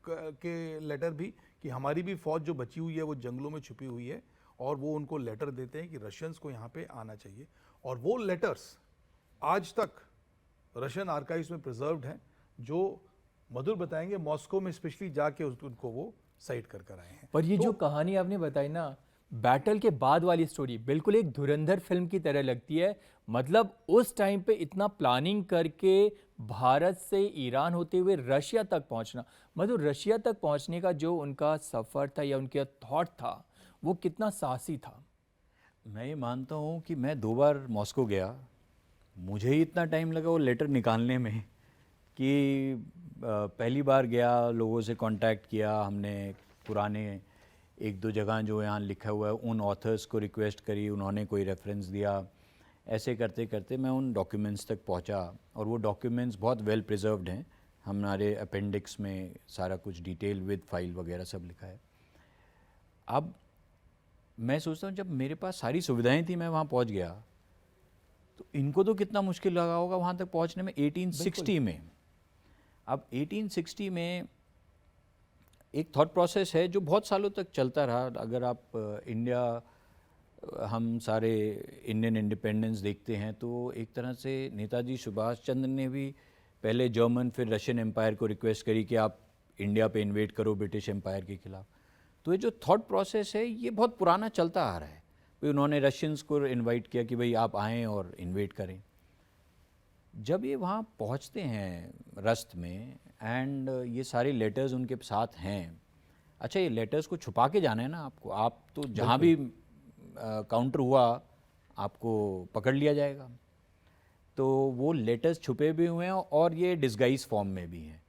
के लेटर भी, कि हमारी भी फ़ौज जो बची हुई है वो जंगलों में छुपी हुई है, और वो उनको लेटर देते हैं कि रशियंस को यहाँ पे आना चाहिए। और वो लेटर्स आज तक रशियन आर्काइव्स में प्रिजर्व्ड हैं, जो मधुर बताएंगे मॉस्को में स्पेशली जाके उनको वो साइट कर आए हैं। पर ये जो कहानी आपने बताई ना, बैटल के बाद वाली स्टोरी बिल्कुल एक धुरंधर फिल्म की तरह लगती है। मतलब उस टाइम पे इतना प्लानिंग करके भारत से ईरान होते हुए रशिया तक पहुंचना, मतलब रशिया तक पहुंचने का जो उनका सफ़र था या उनका थॉट था वो कितना साहसी था। मैं ये मानता हूँ कि मैं 2 बार मॉस्को गया, मुझे ही इतना टाइम लगा वो लेटर निकालने में कि पहली बार गया, लोगों से कांटेक्ट किया हमने, पुराने 1-2 जगह जो यहाँ लिखा हुआ है उन ऑथर्स को रिक्वेस्ट करी, उन्होंने कोई रेफरेंस दिया। ऐसे करते करते मैं उन डॉक्यूमेंट्स तक पहुँचा और वो डॉक्यूमेंट्स बहुत वेल प्रिजर्व्ड हैं। हमारे अपेंडिक्स में सारा कुछ डिटेल विद फाइल वगैरह सब लिखा है। अब मैं सोचता हूँ जब मेरे पास सारी सुविधाएं थी, मैं वहाँ पहुँच गया, तो इनको तो कितना मुश्किल लगा होगा वहाँ तक पहुँचने में 1860 में। अब 1860 में एक थॉट प्रोसेस है जो बहुत सालों तक चलता रहा। अगर आप हम सारे इंडियन इंडिपेंडेंस देखते हैं तो एक तरह से नेताजी सुभाष चंद्र ने भी पहले जर्मन फिर रशियन एम्पायर को रिक्वेस्ट करी कि आप इंडिया पे इन्वेट करो ब्रिटिश एम्पायर के खिलाफ। तो ये जो थॉट प्रोसेस है ये बहुत पुराना चलता आ रहा है। फिर उन्होंने रशियंस को इनवाइट किया कि भाई आप आएँ और इन्वेट करें। जब ये वहाँ पहुँचते हैं रस्त में एंड ये सारे लेटर्स उनके साथ हैं। अच्छा, ये लेटर्स को छुपा के जाना है ना आपको, आप तो जहाँ भी काउंटर हुआ आपको पकड़ लिया जाएगा। तो वो लेटर्स छुपे भी हुए हैं और ये डिस्गाइज फॉर्म में भी हैं,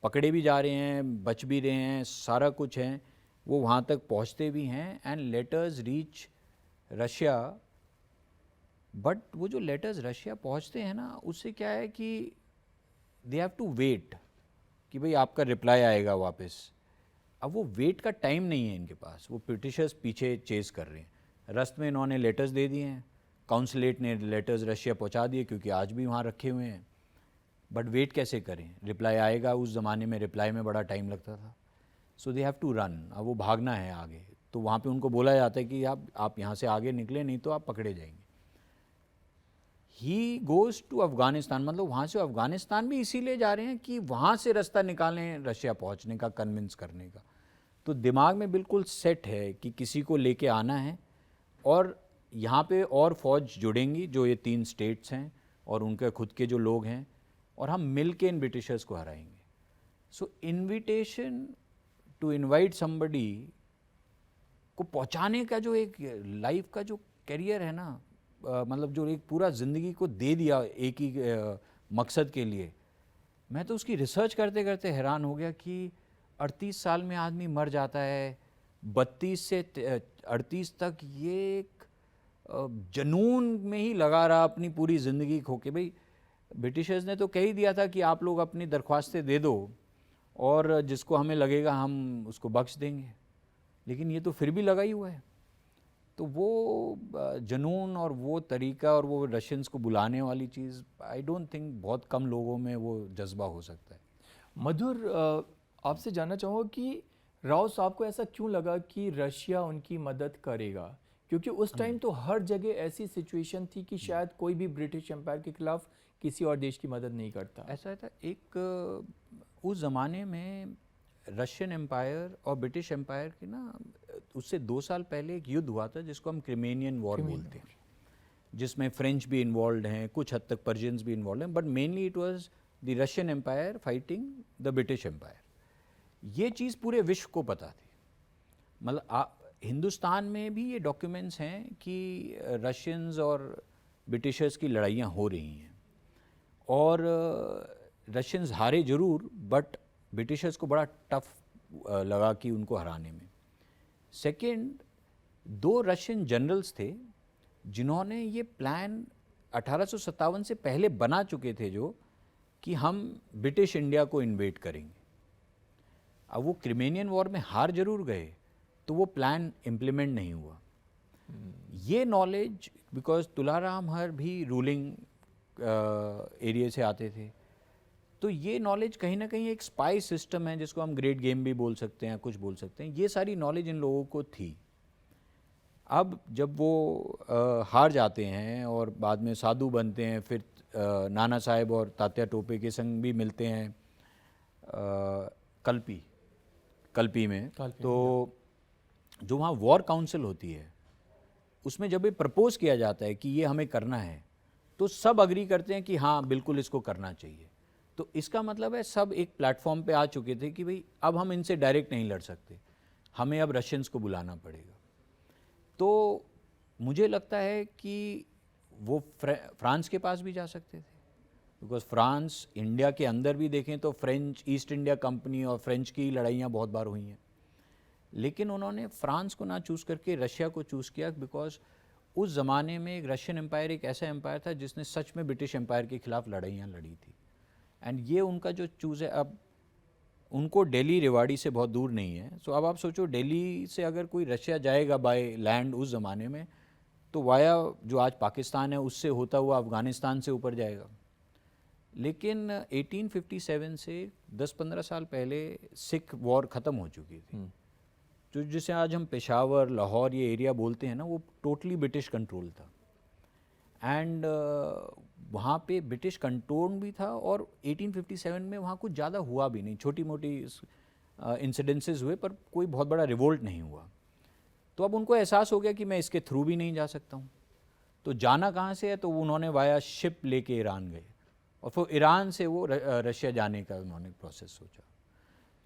पकड़े भी जा रहे हैं, बच भी रहे हैं, सारा कुछ है। वो वहाँ तक पहुँचते भी हैं and letters reach Russia. But वो जो लेटर्स रशिया पहुँचते हैं ना, उससे क्या है कि दे हैव टू वेट कि भाई आपका रिप्लाई आएगा वापस। अब वो वेट का टाइम नहीं है इनके पास, वो ब्रिटिशर्स पीछे चेस कर रहे हैं। रस्त में इन्होंने लेटर्स दे दिए हैं, काउंसलेट ने लेटर्स रशिया पहुंचा दिए क्योंकि आज भी वहाँ रखे हुए हैं। बट वेट कैसे करें, रिप्लाई आएगा। उस ज़माने में रिप्लाई में बड़ा टाइम लगता था। सो दे हैव टू रन, अब वो भागना है आगे। तो वहाँ पे उनको बोला जाता है कि आप यहाँ से आगे निकले नहीं तो आप पकड़े जाएंगे। ही गोज़ टू अफ़गानिस्तान, मतलब वहाँ से अफ़गानिस्तान भी इसीलिए जा रहे हैं कि वहाँ से रास्ता निकालें रशिया पहुँचने का, कन्विंस करने का। तो दिमाग में बिल्कुल सेट है कि किसी को लेके आना है। और यहाँ पे और फौज जुड़ेंगी जो ये 3 स्टेट्स हैं और उनके खुद के जो लोग हैं, और हम मिल के इन ब्रिटिशर्स को हराएंगे। सो इनविटेशन टू इनवाइट समबडी को पहुँचाने का जो एक लाइफ का जो करियर है ना, मतलब जो एक पूरा ज़िंदगी को दे दिया एक ही मकसद के लिए, मैं तो उसकी रिसर्च करते करते हैरान हो गया कि 38 साल में आदमी मर जाता है, 32 से 38 तक ये एक जनून में ही लगा रहा अपनी पूरी ज़िंदगी खो के। भाई ब्रिटिशर्स ने तो कह ही दिया था कि आप लोग अपनी दरख्वास्तें दे दो और जिसको हमें लगेगा हम उसको बख्श देंगे, लेकिन ये तो फिर भी लगा ही हुआ है। तो वो जनून और वो तरीका और वो रशियंस को बुलाने वाली चीज़, आई डोंट थिंक बहुत कम लोगों में वो जज्बा हो सकता है। मधुर, आपसे जानना चाहूँगा कि राव साहब को ऐसा क्यों लगा कि रशिया उनकी मदद करेगा, क्योंकि उस टाइम तो हर जगह ऐसी सिचुएशन थी कि शायद कोई भी ब्रिटिश एम्पायर के खिलाफ किसी और देश की मदद नहीं करता। ऐसा था एक उस ज़माने में रशियन एम्पायर और ब्रिटिश एम्पायर की ना, उससे 2 साल पहले एक युद्ध हुआ था जिसको हम क्रिमेनियन वॉर बोलते हैं, जिसमें फ्रेंच भी इन्वॉल्व हैं, कुछ हद तक पर्शियंस भी इन्वॉल्व हैं, but mainly it was the Russian empire fighting the British empire. ये चीज़ पूरे विश्व को पता थी। मतलब हिंदुस्तान में भी ये डॉक्यूमेंट्स हैं कि रशियंस और ब्रिटिशर्स की लड़ाइयाँ हो रही हैं, और रशियंस हारे जरूर, बट ब्रिटिशर्स को बड़ा टफ लगा कि उनको हराने में। सेकंड, 2 रशियन जनरल्स थे जिन्होंने ये प्लान 1857 से पहले बना चुके थे, जो कि हम ब्रिटिश इंडिया को इन्वेड करेंगे। अब वो क्रिमेनियन वॉर में हार जरूर गए, तो वो प्लान इम्प्लीमेंट नहीं हुआ। ये नॉलेज, बिकॉज तुलाराम हर भी रूलिंग एरिया से आते थे, तो ये नॉलेज कहीं ना कहीं एक स्पाई सिस्टम है जिसको हम ग्रेट गेम भी बोल सकते हैं, कुछ बोल सकते हैं, ये सारी नॉलेज इन लोगों को थी। अब जब वो हार जाते हैं और बाद में साधु बनते हैं, फिर नाना साहेब और तात्या टोपे के संग भी मिलते हैं कल्पी में, तो जो वहाँ वॉर काउंसिल होती है उसमें जब ये प्रपोज किया जाता है कि ये हमें करना है, तो सब अग्री करते हैं कि हाँ बिल्कुल इसको करना चाहिए। तो इसका मतलब है सब एक प्लेटफॉर्म पे आ चुके थे कि भाई अब हम इनसे डायरेक्ट नहीं लड़ सकते, हमें अब रशियंस को बुलाना पड़ेगा। तो मुझे लगता है कि वो फ्रांस के पास भी जा सकते थे, बिकॉज फ्रांस इंडिया के अंदर भी देखें तो फ्रेंच ईस्ट इंडिया कंपनी और फ्रेंच की लड़ाइयाँ बहुत बार हुई हैं, लेकिन उन्होंने फ्रांस को ना चूज़ करके रशिया को चूज़ किया, बिकॉज उस ज़माने में एक रशियन एम्पायर एक ऐसा एम्पायर था जिसने सच में ब्रिटिश एम्पायर के खिलाफ लड़ाइयाँ लड़ी थी। एंड ये उनका जो चूज़ है, अब उनको दिल्ली रेवाड़ी से बहुत दूर नहीं है। सो अब आप सोचो दिल्ली से अगर कोई रशिया जाएगा बाय लैंड उस ज़माने में, तो वाया जो आज पाकिस्तान है उससे होता हुआ अफ़गानिस्तान से ऊपर जाएगा। लेकिन 1857 से 10-15 साल पहले सिख वॉर ख़त्म हो चुकी थी, जो जिसे आज हम पेशावर, लाहौर ये एरिया बोलते हैं ना, वो टोटली ब्रिटिश कंट्रोल था। एंड वहाँ पे ब्रिटिश कंट्रोल भी था, और 1857 में वहाँ कुछ ज़्यादा हुआ भी नहीं, छोटी मोटी इंसिडेंसेस हुए, पर कोई बहुत बड़ा रिवोल्ट नहीं हुआ। तो अब उनको एहसास हो गया कि मैं इसके थ्रू भी नहीं जा सकता हूँ, तो जाना कहाँ से है, तो उन्होंने वाया शिप लेके ईरान गए, और फिर ईरान से वो रशिया जाने का उन्होंने प्रोसेस सोचा।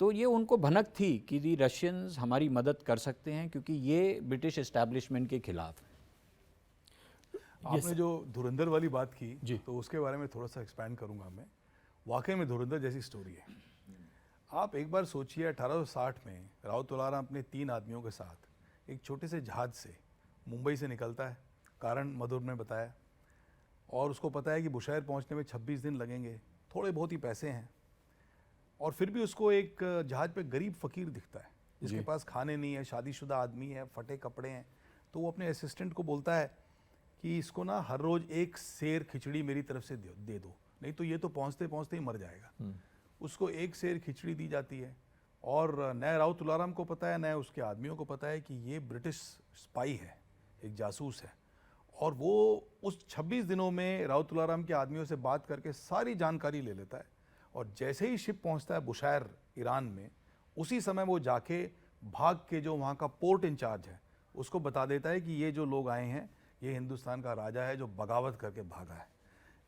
तो ये उनको भनक थी कि रशियंस हमारी मदद कर सकते हैं, क्योंकि ये ब्रिटिश एस्टैब्लिशमेंट के खिलाफ है। आपने जो धुरंधर वाली बात की जी, तो उसके बारे में थोड़ा सा एक्सपैंड करूंगा मैं। वाकई में धुरंधर जैसी स्टोरी है। आप एक बार सोचिए 1860 में राव तुलाराम अपने 3 आदमियों के साथ एक छोटे से जहाज से मुंबई से निकलता है, कारण मधुर ने बताया, और उसको पता है कि बुशहर पहुंचने में 26 दिन लगेंगे, थोड़े बहुत ही पैसे हैं, और फिर भी उसको एक जहाज पे गरीब फ़कीर दिखता है जिसके पास खाने नहीं है, शादीशुदा आदमी है, फटे कपड़े हैं। तो वो अपने असिस्टेंट को बोलता है कि इसको ना हर रोज़ 1 सेर खिचड़ी मेरी तरफ से दे दो, नहीं तो ये तो पहुँचते पहुँचते ही मर जाएगा। उसको 1 सेर खिचड़ी दी जाती है, और न राव तुलाराम को पता है न उसके आदमियों को पता है कि ये ब्रिटिश स्पाई है, एक जासूस है। और वो उस 26 दिनों में राव तुलाराम के आदमियों से बात करके सारी जानकारी ले लेता है, और जैसे ही शिप पहुंचता है बुशहर ईरान में, उसी समय वो जाके भाग के जो वहाँ का पोर्ट इंचार्ज है उसको बता देता है कि ये जो लोग आए हैं ये हिंदुस्तान का राजा है जो बगावत करके भागा है।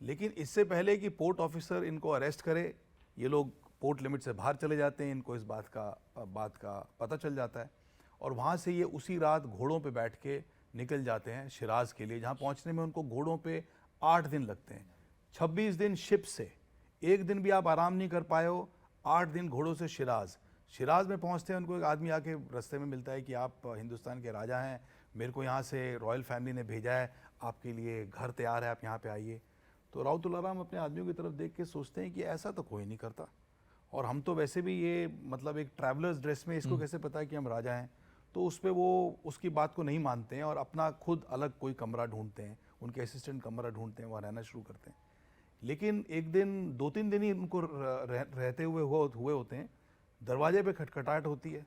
लेकिन इससे पहले कि पोर्ट ऑफिसर इनको अरेस्ट करे, ये लोग पोर्ट लिमिट से बाहर चले जाते हैं, इनको इस बात का पता चल जाता है और वहाँ से ये उसी रात घोड़ों पे बैठ के निकल जाते हैं शिराज के लिए, जहाँ पहुँचने में उनको घोड़ों पे 8 दिन लगते हैं। 26 दिन शिप से, एक दिन भी आप आराम नहीं कर पाए हो, 8 दिन घोड़ों से शिराज में पहुँचते हैं। उनको एक आदमी आके रास्ते में मिलता है कि आप हिंदुस्तान के राजा हैं, मेरे को यहाँ से रॉयल फैमिली ने भेजा है, आपके लिए घर तैयार है, आप यहाँ पे आइए। तो राव तुलाराम अपने आदमियों की तरफ देख के सोचते हैं कि ऐसा तो कोई नहीं करता, और हम तो वैसे भी ये मतलब एक ट्रैवलर्स ड्रेस में, इसको कैसे पता है कि हम राजा हैं। तो उस पर वो उसकी बात को नहीं मानते हैं और अपना खुद अलग कोई कमरा ढूंढते हैं, उनके असिस्टेंट कमरा ढूंढते हैं, वहाँ रहना शुरू करते हैं। लेकिन एक दिन 2-3 दिन ही उनको रहते हुए होते हैं, दरवाजे पे खटखटाहट होती है।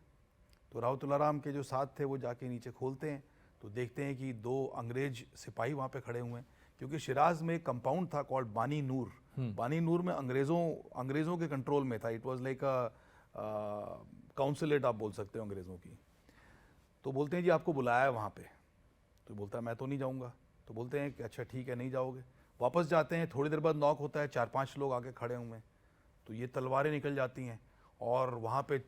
तो राव तुलाराम के जो साथ थे वो जाके नीचे खोलते हैं तो देखते हैं कि 2 अंग्रेज सिपाही वहाँ पे खड़े हुए हैं, क्योंकि शिराज में एक कंपाउंड था कॉल्ड बानी नूर। बानी नूर में अंग्रेज़ों के कंट्रोल में था। It was like a consulate आप बोल सकते हो अंग्रेज़ों की। तो बोलते हैं जी आपको बुलाया है वहाँ पे। तो बोलता है मैं तो नहीं जाऊँगा। तो बोलते हैं कि अच्छा ठीक है, नहीं जाओगे। वापस जाते हैं, थोड़ी देर बाद नॉक होता है, 4-5 लोग आके खड़े हुए हैं। तो ये तलवारें निकल जाती हैं और वहाँ पे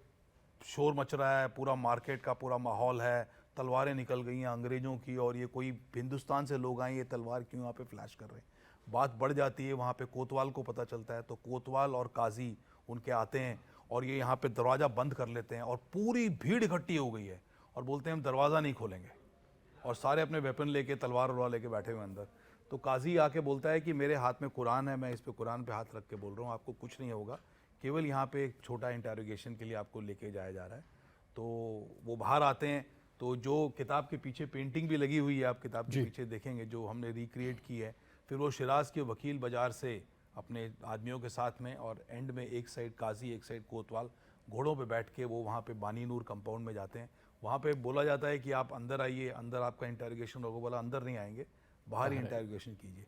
शोर मच रहा है, पूरा मार्केट का पूरा माहौल है, तलवारें निकल गई हैं अंग्रेज़ों की, और ये कोई हिंदुस्तान से लोग आए, ये तलवार क्यों यहाँ पे फ्लैश कर रहे हैं। बात बढ़ जाती है, वहाँ पे कोतवाल को पता चलता है, तो कोतवाल और काजी उनके आते हैं और ये यहाँ पे दरवाज़ा बंद कर लेते हैं और पूरी भीड़ इकट्ठी हो गई है और बोलते हैं हम दरवाज़ा नहीं खोलेंगे, और सारे अपने वेपन लेके, तलवार वलवार लेके बैठे हुए अंदर। तो काजी आके बोलता है कि मेरे हाथ में कुरान है, मैं इस पे कुरान पे हाथ रख के बोल रहा हूँ, आपको कुछ नहीं होगा, केवल यहाँ पे एक छोटा इंटेरोगेशन के लिए आपको लेके जाया जा रहा है। तो वो बाहर आते हैं, तो जो किताब के पीछे पेंटिंग भी लगी हुई है, आप किताब के पीछे देखेंगे, जो हमने रिक्रिएट की है। फिर वो शिराज के वकील बाजार से अपने आदमियों के साथ में, और एंड में एक साइड काजी एक साइड कोतवाल घोड़ों पे बैठ के वो वहाँ पे बानी नूर कंपाउंड में जाते हैं। वहाँ पे बोला जाता है कि आप अंदर आइए, अंदर आपका इंटेरोगेशन होगा। बोला अंदर नहीं आएंगे, बाहर ही इंटेरोगेशन कीजिए।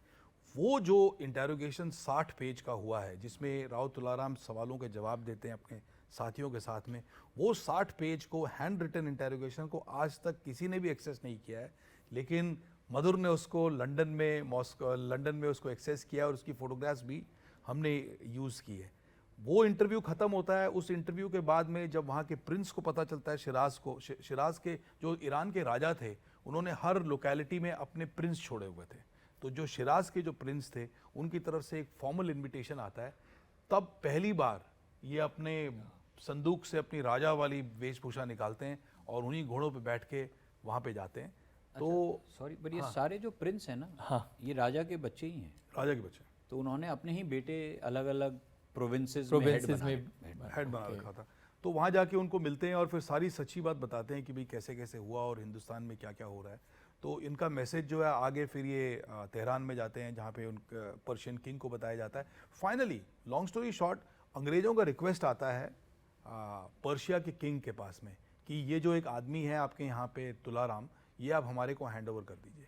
वो जो इंटेरोगेशन 60 पेज का हुआ है, जिसमें राव तुलाराम सवालों के जवाब देते हैं अपने साथियों के साथ में, वो 60 पेज को हैंड रिटन इंटेरोगेशन को आज तक किसी ने भी एक्सेस नहीं किया है। लेकिन मधुर ने उसको लंदन में उसको एक्सेस किया और उसकी फ़ोटोग्राफ्स भी हमने यूज़ की है। वो इंटरव्यू ख़त्म होता है। उस इंटरव्यू के बाद में जब वहाँ के प्रिंस को पता चलता है, शिराज के जो ईरान के राजा थे, उन्होंने हर लोकेलिटी में अपने प्रिंस छोड़े हुए थे। तो जो शिराज के जो प्रिंस थे, उनकी तरफ से एक फॉर्मल इन्विटेशन आता है। तब पहली बार ये अपने संदूक से अपनी राजा वाली वेशभूषा निकालते हैं और उन्हीं घोड़ों पे बैठ के वहाँ पे जाते हैं। तो सॉरी, बट ये सारे जो प्रिंस हैं ना, हाँ, ये राजा के बच्चे ही हैं। राजा के बच्चे, तो उन्होंने अपने ही बेटे अलग अलग प्रोविंसेस में हेड बना रखा था। तो वहाँ जाके उनको मिलते हैं और फिर सारी सच्ची बात बताते हैं कि भाई कैसे कैसे हुआ और हिंदुस्तान में क्या क्या हो रहा है। तो इनका मैसेज जो है आगे फिर ये तेहरान में जाते हैं, जहाँ पे उन पर्शियन किंग को बताया जाता है। फाइनली, लॉन्ग स्टोरी शॉर्ट, अंग्रेज़ों का रिक्वेस्ट आता है पर्शिया के किंग के पास में कि ये जो एक आदमी है आपके यहाँ पे तुलाराम, ये आप हमारे को हैंड ओवर कर दीजिए।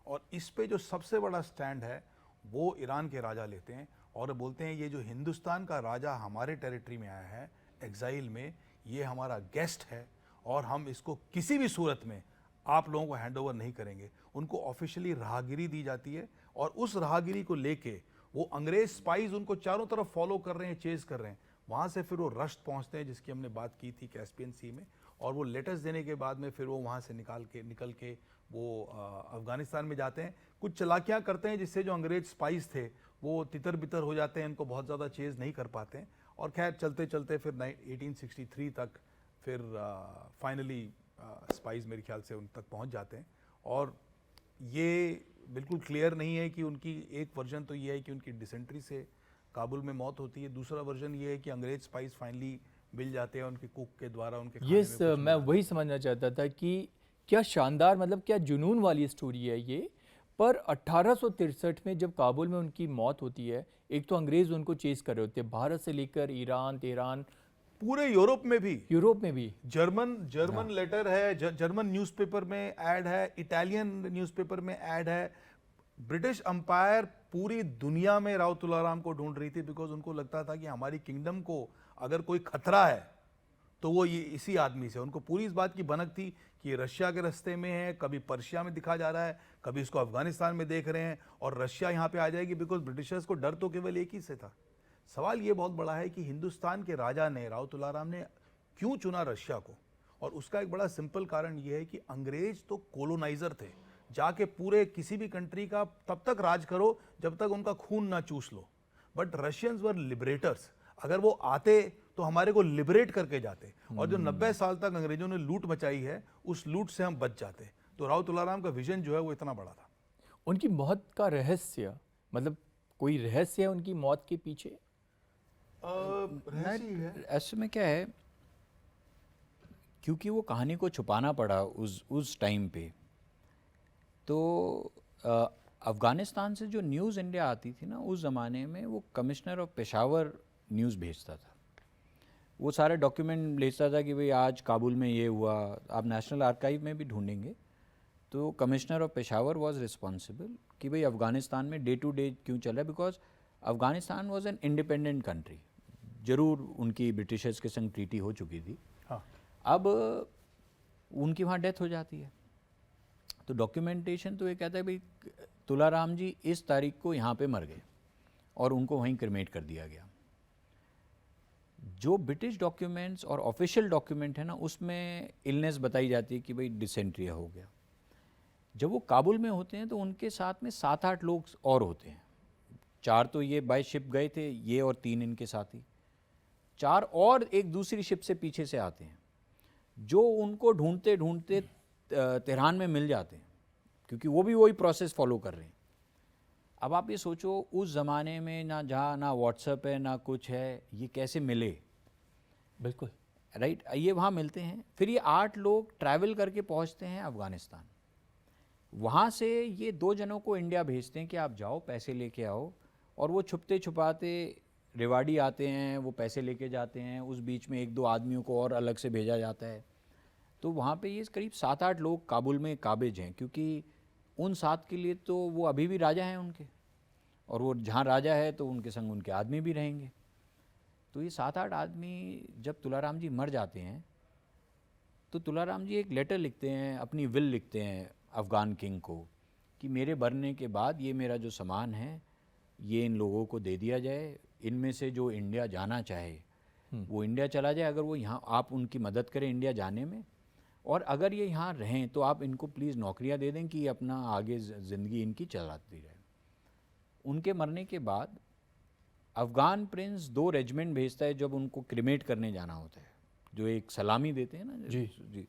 और इस पे जो सबसे बड़ा स्टैंड है वो ईरान के राजा लेते हैं और बोलते हैं ये जो हिंदुस्तान का राजा हमारे टेरिटरी में आया है एग्जाइल में, ये हमारा गेस्ट है और हम इसको किसी भी सूरत में आप लोगों को हैंड ओवर नहीं करेंगे। उनको ऑफिशियली राहगिरी दी जाती है और उस राहगिरी को लेके वो अंग्रेज स्पाइज उनको चारों तरफ फॉलो कर रहे हैं, चेज कर रहे हैं। वहाँ से फिर वो रश्त पहुँचते हैं जिसकी हमने बात की थी कैस्पियन सी में, और वो लेटर्स देने के बाद में फिर वो वहाँ से निकल के वो अफ़गानिस्तान में जाते हैं। कुछ चालाकियाँ करते हैं जिससे जो अंग्रेज स्पाइस थे वो तितर बितर हो जाते हैं, इनको बहुत ज़्यादा चेज़ नहीं कर पाते हैं। और खैर चलते चलते फिर 1863 तक फिर फाइनली स्पाइस मेरे ख्याल से उन तक पहुँच जाते हैं। और ये बिल्कुल क्लियर नहीं है कि उनकी, एक वर्जन तो ये है कि उनकी डिसेंट्री से काबुल में मौत होती है, दूसरा वर्जन ये है कि अंग्रेज स्पाइस फाइनली मिल जाते हैं उनके कुक के द्वारा, उनके खाने यस, मैं वही समझना चाहता था कि क्या शानदार, मतलब क्या जुनून वाली स्टोरी है ये। पर 1863 में जब काबुल में उनकी मौत होती है, एक तो अंग्रेज़ उनको चेस कर रहे होते हैं, भारत से लेकर ईरान, तेहरान, पूरे यूरोप में भी जर्मन लेटर है, जर्मन न्यूज़पेपर में ऐड है, इटालियन न्यूज़पेपर में ऐड है। ब्रिटिश अंपायर पूरी दुनिया में राव तुलाराम को ढूंढ रही थी, बिकॉज उनको लगता था कि हमारी किंगडम को अगर कोई खतरा है तो वो ये इसी आदमी से, उनको पूरी इस बात की भनक थी कि ये रशिया के रास्ते में है, कभी पर्शिया में दिखा जा रहा है, कभी इसको अफगानिस्तान में देख रहे हैं, और रशिया यहाँ पे आ जाएगी, बिकॉज ब्रिटिशर्स को डर तो केवल एक ही से था। सवाल ये बहुत बड़ा है कि हिंदुस्तान के राजा ने, राव तुलाराम ने क्यों चुना रशिया को, और उसका एक बड़ा सिंपल कारण ये है कि अंग्रेज तो कोलोनाइजर थे, जाके पूरे किसी भी कंट्री का तब तक राज करो जब तक उनका खून ना चूस लो, बट रशियंस वर लिबरेटर्स। अगर वो आते तो हमारे को लिबरेट करके जाते, और जो 90 साल तक अंग्रेजों ने लूट मचाई है उस लूट से हम बच जाते। तो राव तुलाराम का विजन जो है वो इतना बड़ा था। उनकी मौत का रहस्य, मतलब कोई रहस्य है उनकी मौत के पीछे? ऐसे में क्या है, क्योंकि वो कहानी को छुपाना पड़ा उस टाइम पे, तो अफ़गानिस्तान से जो न्यूज़ इंडिया आती थी ना, उस ज़माने में वो कमिश्नर ऑफ पेशावर न्यूज़ भेजता था। वो सारे डॉक्यूमेंट भेजता था कि भाई आज काबुल में ये हुआ। आप नेशनल आर्काइव में भी ढूंढेंगे तो commissioner of Peshawar was responsible कि भाई अफ़गानिस्तान में डे टू डे क्यों चल रहा है, because Afghanistan was an independent country. ज़रूर उनकी ब्रिटिशर्स के संग ट्रीटी हो चुकी थी। हाँ। अब उनकी वहाँ डेथ हो जाती है, तो डॉक्यूमेंटेशन तो ये कहता है भाई तुलाराम जी इस तारीख को यहाँ पे मर गए, और उनको वहीं क्रिमेट कर दिया गया। जो ब्रिटिश डॉक्यूमेंट्स और ऑफिशियल डॉक्यूमेंट है ना, उसमें इलनेस बताई जाती है कि भाई डिसेंट्रिया हो गया। जब वो काबुल में होते हैं तो उनके साथ में 7-8 लोग और होते हैं। 4 तो ये बाय शिप गए थे, ये और 3 इनके साथी, 4 और एक दूसरी शिप से पीछे से आते हैं, जो उनको ढूंढते ढूंढते तेहरान में मिल जाते हैं, क्योंकि वो भी वही प्रोसेस फॉलो कर रहे हैं। अब आप ये सोचो, उस ज़माने में ना जहाँ ना व्हाट्सएप है ना कुछ है, ये कैसे मिले? बिल्कुल राइट, ये वहाँ मिलते हैं। फिर ये 8 लोग ट्रैवल करके पहुँचते हैं अफ़गानिस्तान। वहाँ से ये 2 जनों को इंडिया भेजते हैं कि आप जाओ पैसे लेके आओ, और वो छुपते छुपाते रेवाड़ी आते हैं, वो पैसे लेके जाते हैं। उस बीच में 1-2 आदमियों को और अलग से भेजा जाता है। तो वहाँ पे ये करीब 7-8 लोग काबुल में काबिज हैं, क्योंकि उन 7 के लिए तो वो अभी भी राजा हैं उनके, और वो जहाँ राजा है तो उनके संग उनके आदमी भी रहेंगे। तो ये 7-8 आदमी जब तुलाराम जी मर जाते हैं तो तुलाराम जी एक लेटर लिखते हैं, अपनी विल लिखते हैं अफ़गान किंग को कि मेरे मरने के बाद ये मेरा जो सामान है ये इन लोगों को दे दिया जाए। इनमें से जो इंडिया जाना चाहे वो इंडिया चला जाए, अगर वो यहाँ आप उनकी मदद करें इंडिया जाने में, और अगर ये यहाँ रहें तो आप इनको प्लीज़ नौकरियाँ दे दें कि अपना आगे ज़िंदगी इनकी चलाती रहे। उनके मरने के बाद अफ़गान प्रिंस 2 रेजिमेंट भेजता है जब उनको क्रिमेट करने जाना होता है, जो एक सलामी देते हैं ना जी,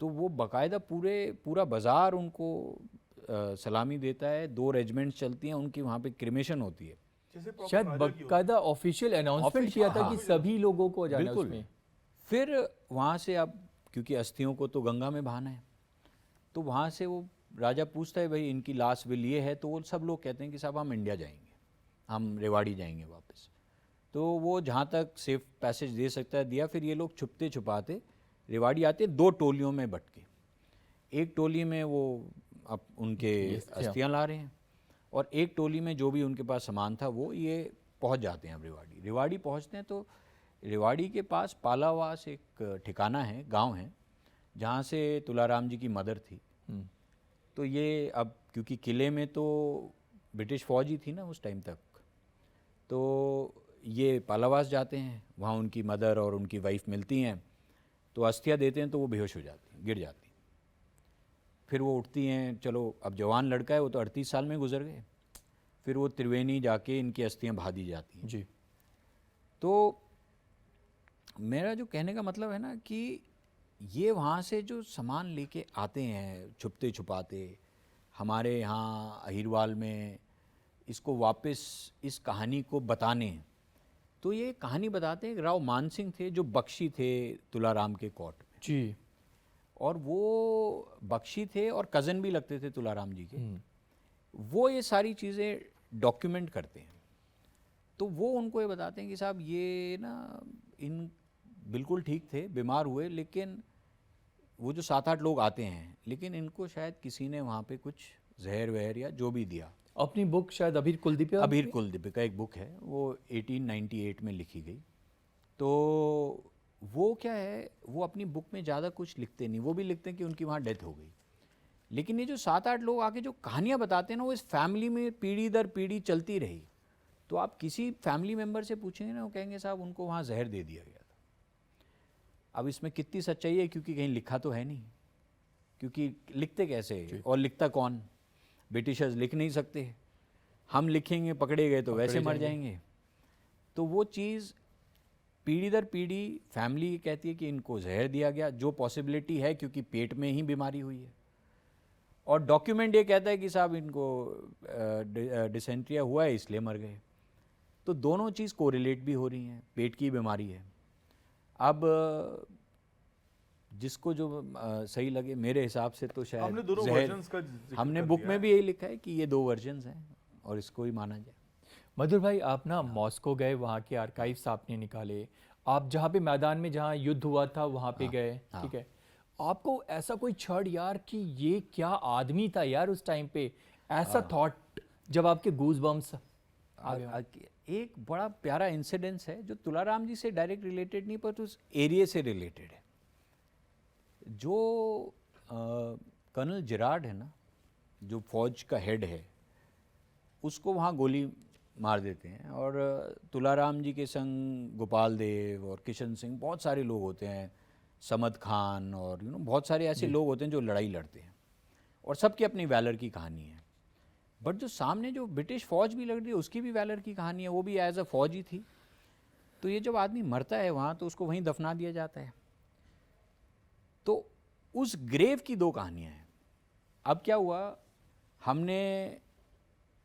तो वो बाकायदा पूरा बाज़ार उनको सलामी देता है। 2 रेजिमेंट्स चलती हैं उनकी, वहाँ पे क्रिमेशन होती है। शायद बाकायदा ऑफिशियल अनाउंसमेंट किया था कि सभी लोगों को जाना बिल्कुल। उसमें। फिर वहाँ से अब क्योंकि अस्थियों को तो गंगा में बहाना है, तो वहाँ से वो राजा पूछता है भाई इनकी लास्ट विल ये है, तो वो सब लोग कहते हैं कि साहब हम इंडिया जाएंगे, हम रेवाड़ी जाएंगे वापस। तो वो जहाँ तक सेफ पैसेज दे सकता है दिया। फिर ये लोग छुपते छुपाते रेवाड़ी आते, 2 टोलियों में बट के। एक टोली में वो अब उनके अस्थियाँ ला रहे हैं, और एक टोली में जो भी उनके पास सामान था वो ये पहुँच जाते हैं अब रेवाड़ी। रेवाड़ी पहुँचते हैं तो रेवाड़ी के पास पालावास एक ठिकाना है, गांव है, जहाँ से तुलाराम जी की मदर थी। तो ये अब क्योंकि किले में तो ब्रिटिश फौज ही थी ना उस टाइम तक, तो ये पालावास जाते हैं, वहाँ उनकी मदर और उनकी वाइफ मिलती हैं, तो अस्थियाँ देते हैं तो वो बेहोश हो जाती हैं, गिर जाती हैं। फिर वो उठती हैं, चलो अब जवान लड़का है, वो तो 38 साल में गुजर गए। फिर वो त्रिवेणी जाके इनकी अस्थियाँ बहा दी जाती हैं जी। तो मेरा जो कहने का मतलब है ना कि ये वहाँ से जो सामान लेके आते हैं छुपते छुपाते हमारे यहाँ अहिरवाल में, इसको वापस इस कहानी को बताने, तो ये कहानी बताते हैं राव मानसिंह थे जो बख्शी थे तुलाराम के कोर्ट में जी, और वो बख्शी थे और कज़न भी लगते थे तुलाराम जी के। वो ये सारी चीज़ें डॉक्यूमेंट करते हैं। तो वो उनको ये बताते हैं कि साहब ये ना इन बिल्कुल ठीक थे, बीमार हुए, लेकिन वो जो 7-8 लोग आते हैं, लेकिन इनको शायद किसी ने वहाँ पे कुछ जहर वहर या जो भी दिया। अपनी बुक शायद अबीर कुलदीप अबीर कुलदीप का एक बुक है, वो 1898 में लिखी गई। तो वो क्या है, वो अपनी बुक में ज़्यादा कुछ लिखते नहीं, वो भी लिखते हैं कि उनकी वहाँ डेथ हो गई। लेकिन ये जो 7-8 लोग आके जो कहानियाँ बताते हैं ना, वो इस फैमिली में पीढ़ी दर पीढ़ी चलती रही। तो आप किसी फैमिली मेम्बर से पूछेंगे ना, वो कहेंगे साहब उनको वहाँ जहर दे दिया गया था। अब इसमें कितनी सच्चाई है, क्योंकि कहीं लिखा तो है नहीं, क्योंकि लिखते कैसे और लिखता कौन? ब्रिटिशर्स लिख नहीं सकते, हम लिखेंगे पकड़े गए तो वैसे मर जाएंगे। तो वो चीज़ पीढ़ी दर पीढ़ी फैमिली कहती है कि इनको जहर दिया गया, जो पॉसिबिलिटी है क्योंकि पेट में ही बीमारी हुई है, और डॉक्यूमेंट ये कहता है कि साहब इनको डिसेंट्रिया हुआ है इसलिए मर गए। तो दोनों चीज़ कोरिलेट भी हो रही हैं, पेट की बीमारी है। अब जिसको जो सही लगे, मेरे हिसाब से तो शायद हमने दोनों जहर, वर्जन्स का जिक्र हमने कर बुक दिया में है। भी यही लिखा है कि ये 2 वर्जन्स हैं और इसको ही माना जाए। मधुर भाई, आप ना मॉस्को गए, वहाँ के आर्काइव्स आपने निकाले, आप जहाँ पे मैदान में जहाँ युद्ध हुआ था वहाँ पे गए, ठीक है, आपको ऐसा कोई क्षण यार कि ये क्या आदमी था यार उस टाइम पे, ऐसा थॉट जब आपके गूज बम्स आ गया? एक बड़ा प्यारा इंसिडेंस है जो तुलाराम जी से डायरेक्ट रिलेटेड नहीं, पर उस एरिया से रिलेटेड है। जो कर्नल जिराड है ना, जो फौज का हेड है, उसको वहाँ गोली मार देते हैं, और तुलाराम जी के संग गोपाल देव और किशन सिंह, बहुत सारे लोग होते हैं, समद खान और बहुत सारे ऐसे लोग होते हैं जो लड़ाई लड़ते हैं, और सबकी अपनी वैलर की कहानी है। बट जो सामने जो ब्रिटिश फौज भी लड़ रही है, उसकी भी वैलर की कहानी है, वो भी एज अ फौज ही थी। तो ये जब आदमी मरता है वहाँ, तो उसको वहीं दफना दिया जाता है। तो उस ग्रेव की 2 कहानियाँ हैं। अब क्या हुआ, हमने